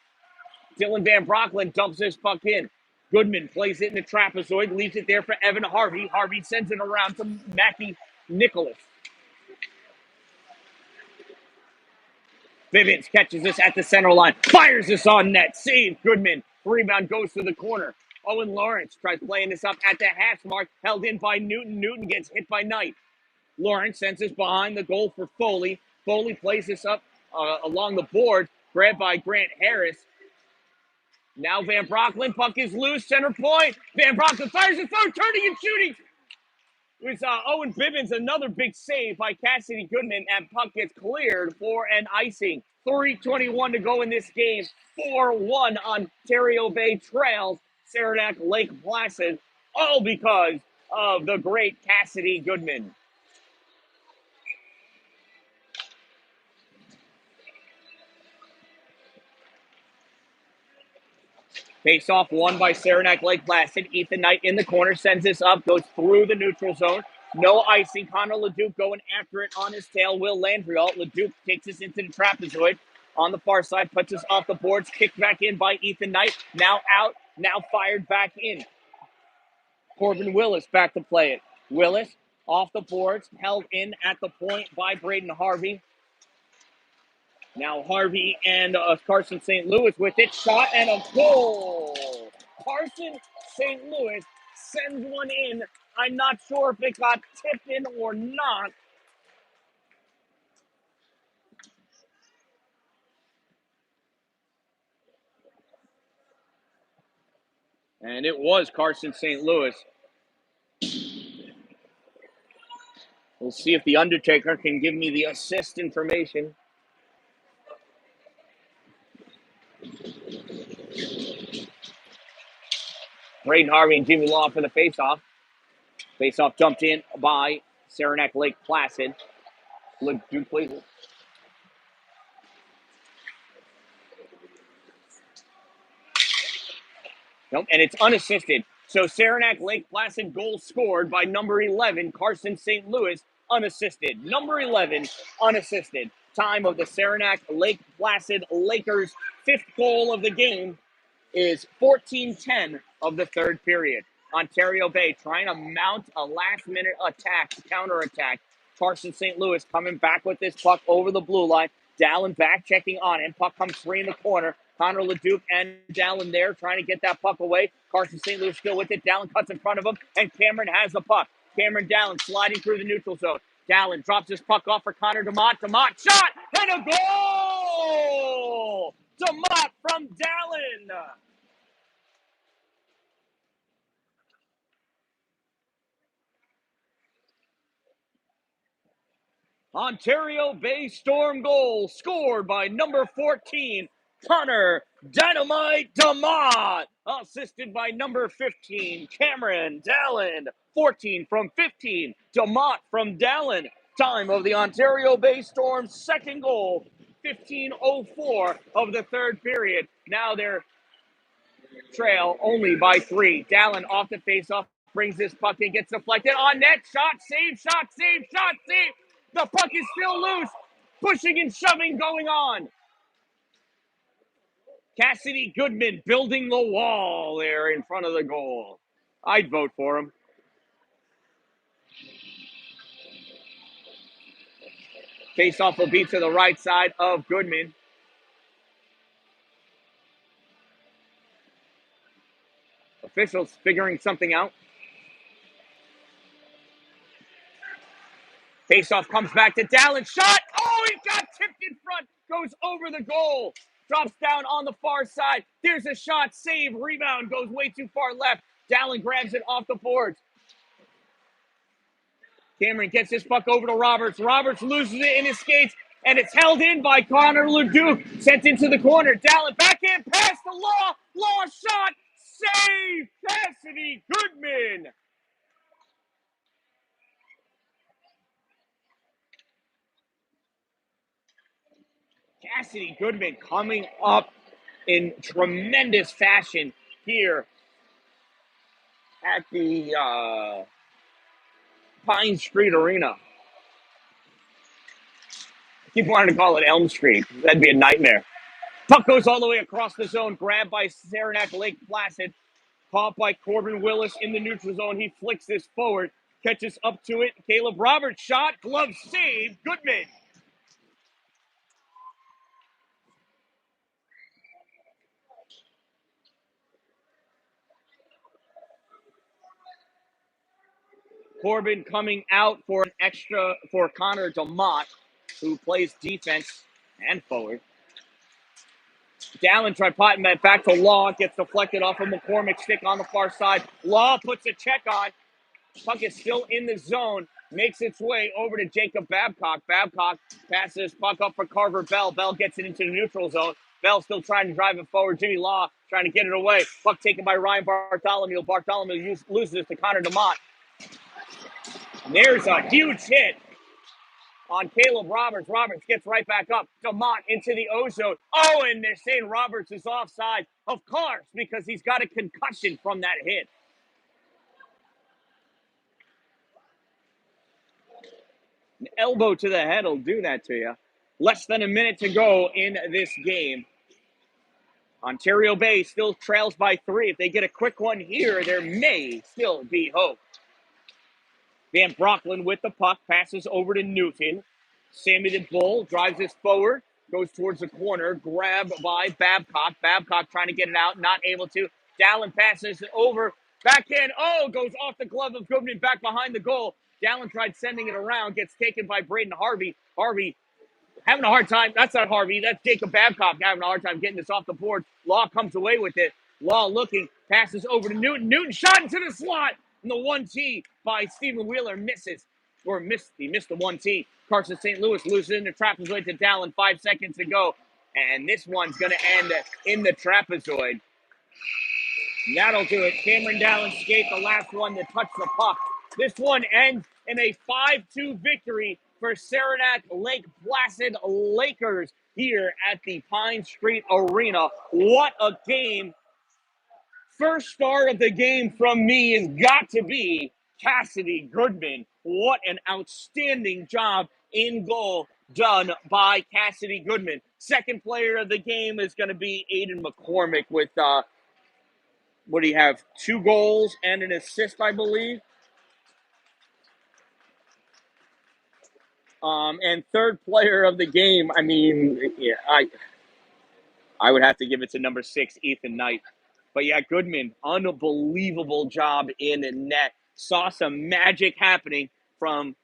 Dylan Van Brocklin dumps this puck in. Goodman plays it in the trapezoid. Leaves it there for Evan Harvey. Harvey sends it around to Mackie Nicholas. Bibbins catches this at the center line. Fires this on net. Save. Goodman. Rebound goes to the corner. Owen Lawrence tries playing this up at the hash mark. Held in by Newton. Newton gets hit by Knight. Lawrence sends this behind the goal for Foley. Foley plays this up along the board. Grabbed by Grant Harris. Now Van Brocklin. Puck is loose. Center point. Van Brocklin fires his throw. Turning and shooting. We saw Owen Bibbins, another big save by Cassidy Goodman, and puck gets cleared for an icing. 3:21 to go in this game. 4-1 Ontario Bay trails Saranac Lake Placid, all because of the great Cassidy Goodman. Face off won by Saranac Lake Placid. Ethan Knight in the corner, sends this up, goes through the neutral zone. No icing. Connor Leduc going after it on his tail. Will Landriel. Leduc takes this into the trapezoid. On the far side, puts this off the boards. Kicked back in by Ethan Knight. Now out. Now fired back in. Corbin Willis back to play it. Willis off the boards. Held in at the point by Braden Harvey. Now Harvey and Carson St. Louis with it. Shot and a goal. Carson St. Louis sends one in. I'm not sure if it got tipped in or not. And it was Carson St. Louis. We'll see if the Undertaker can give me the assist information. Braden Harvey and Jimmy Law for the faceoff. Faceoff jumped in by Saranac Lake Placid. Leduc plays it. Nope, and it's unassisted. So Saranac Lake Placid goal scored by number 11, Carson St. Louis, unassisted. Number 11, unassisted. Time of the Saranac Lake Placid Lakers' fifth goal of the game is 14:10 of the third period. Ontario Bay trying to mount a last-minute attack, counterattack. Carson St. Louis coming back with this puck over the blue line. Dalin back checking on him. Puck comes free in the corner. Connor LeDuc and Dalin there trying to get that puck away. Carson St. Louis still with it. Dalin cuts in front of him, and Cameron has the puck. Cameron Dalin sliding through the neutral zone. Dalin drops his puck off for Connor DeMott. DeMott shot and a goal! DeMott from Dalin. Ontario Bay Storm goal scored by number 14, Connor Dynamite DeMott. Assisted by number 15, Cameron Dalin. 14 from 15, DeMott from Dalin. Time of the Ontario Bay Storm's second goal, 15:04 of the third period. Now they're trail only by 3. Dalin off the faceoff, brings this puck in, gets deflected on net, shot, save, shot, save, shot, save. The puck is still loose. Pushing and shoving going on. Cassidy Goodman building the wall there in front of the goal. I'd vote for him. Faceoff will be to the right side of Goodman. Officials figuring something out. Faceoff comes back to Dalin. Shot! Oh, he got tipped in front. Goes over the goal. Drops down on the far side. There's a shot. Save. Rebound. Goes way too far left. Dalin grabs it off the boards. Cameron gets his puck over to Roberts. Roberts loses it in his skates, and it's held in by Connor LeDuc. Sent into the corner. Dalin backhand pass to Law. Law shot. Save. Cassidy Goodman. Cassidy Goodman coming up in tremendous fashion here at the Pine Street Arena. I keep wanting to call it Elm Street. That'd be a nightmare. Puck goes all the way across the zone, grabbed by Saranac Lake Placid. Caught by Corbin Willis in the neutral zone. He flicks this forward, catches up to it. Caleb Roberts shot, glove save, Goodman. Corbin coming out for an extra for Connor DeMott, who plays defense and forward. Dalin tried potting that back to Law, gets deflected off of McCormick's stick on the far side. Law puts a check on. Puck is still in the zone, makes its way over to Jacob Babcock. Babcock passes puck up for Carver Bell. Bell gets it into the neutral zone. Bell still trying to drive it forward. Jimmy Law trying to get it away. Puck taken by Ryan Bartholomew. Bartholomew loses it to Connor DeMott. There's a huge hit on Caleb Roberts. Roberts gets right back up. DeMott into the O-zone. Oh, and they're saying Roberts is offside. Of course, because he's got a concussion from that hit. An elbow to the head will do that to you. Less than a minute to go in this game. Ontario Bay still trails by 3. If they get a quick one here, there may still be hope. Van Brocklin with the puck, passes over to Newton. Sammy the Bull drives this forward, goes towards the corner, grabbed by Babcock. Babcock trying to get it out, not able to. Dalin passes it over, backhand, goes off the glove of Goodman, back behind the goal. Dalin tried sending it around, gets taken by Braden Harvey. Harvey having a hard time. That's not Harvey, that's Jacob Babcock having a hard time getting this off the board. Law comes away with it. Law looking, passes over to Newton. Newton shot into the slot. And the 1-T by Stephen Wheeler misses. He missed the 1-T. Carson St. Louis loses in the trapezoid to Dalin. 5 seconds to go. And this one's going to end in the trapezoid. That'll do it. Cameron Dalin skate, the last one to touch the puck. This one ends in a 5-2 victory for Saranac Lake Placid Lakers here at the Pine Street Arena. What a game First star of the game from me has got to be Cassidy Goodman. What an outstanding job in goal done by Cassidy Goodman. Second player of the game is going to be Aiden McCormick with, what do you have, 2 goals and an assist, I believe. And third player of the game, I mean, yeah, I would have to give it to number 6, Ethan Knight. But yeah, Goodman, unbelievable job in net. Saw some magic happening from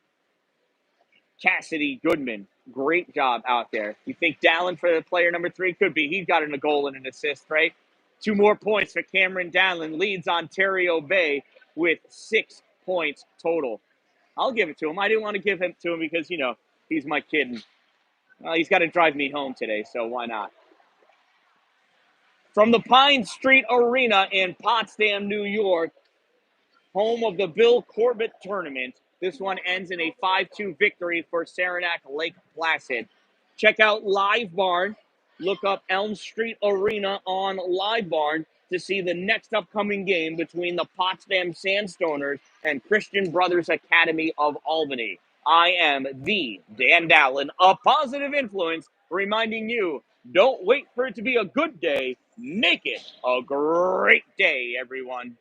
Cassidy Goodman. Great job out there. You think Dan-Dalin for the player number 3? Could be. He's got a goal and an assist, right? 2 more points for Cameron Dan-Dalin. Leads Ontario Bay with 6 points total. I'll give it to him. I didn't want to give him to him because, he's my kid. And, he's got to drive me home today, so why not? From the Pine Street Arena in Potsdam, New York, home of the Bill Corbett tournament. This one ends in a 5-2 victory for Saranac Lake Placid. Check out Live Barn. Look up Elm Street Arena on Live Barn to see the next upcoming game between the Potsdam Sandstoners and Christian Brothers Academy of Albany. I am the Dan-Dalin, a positive influence, reminding you, don't wait for it to be a good day. Make it a great day, everyone.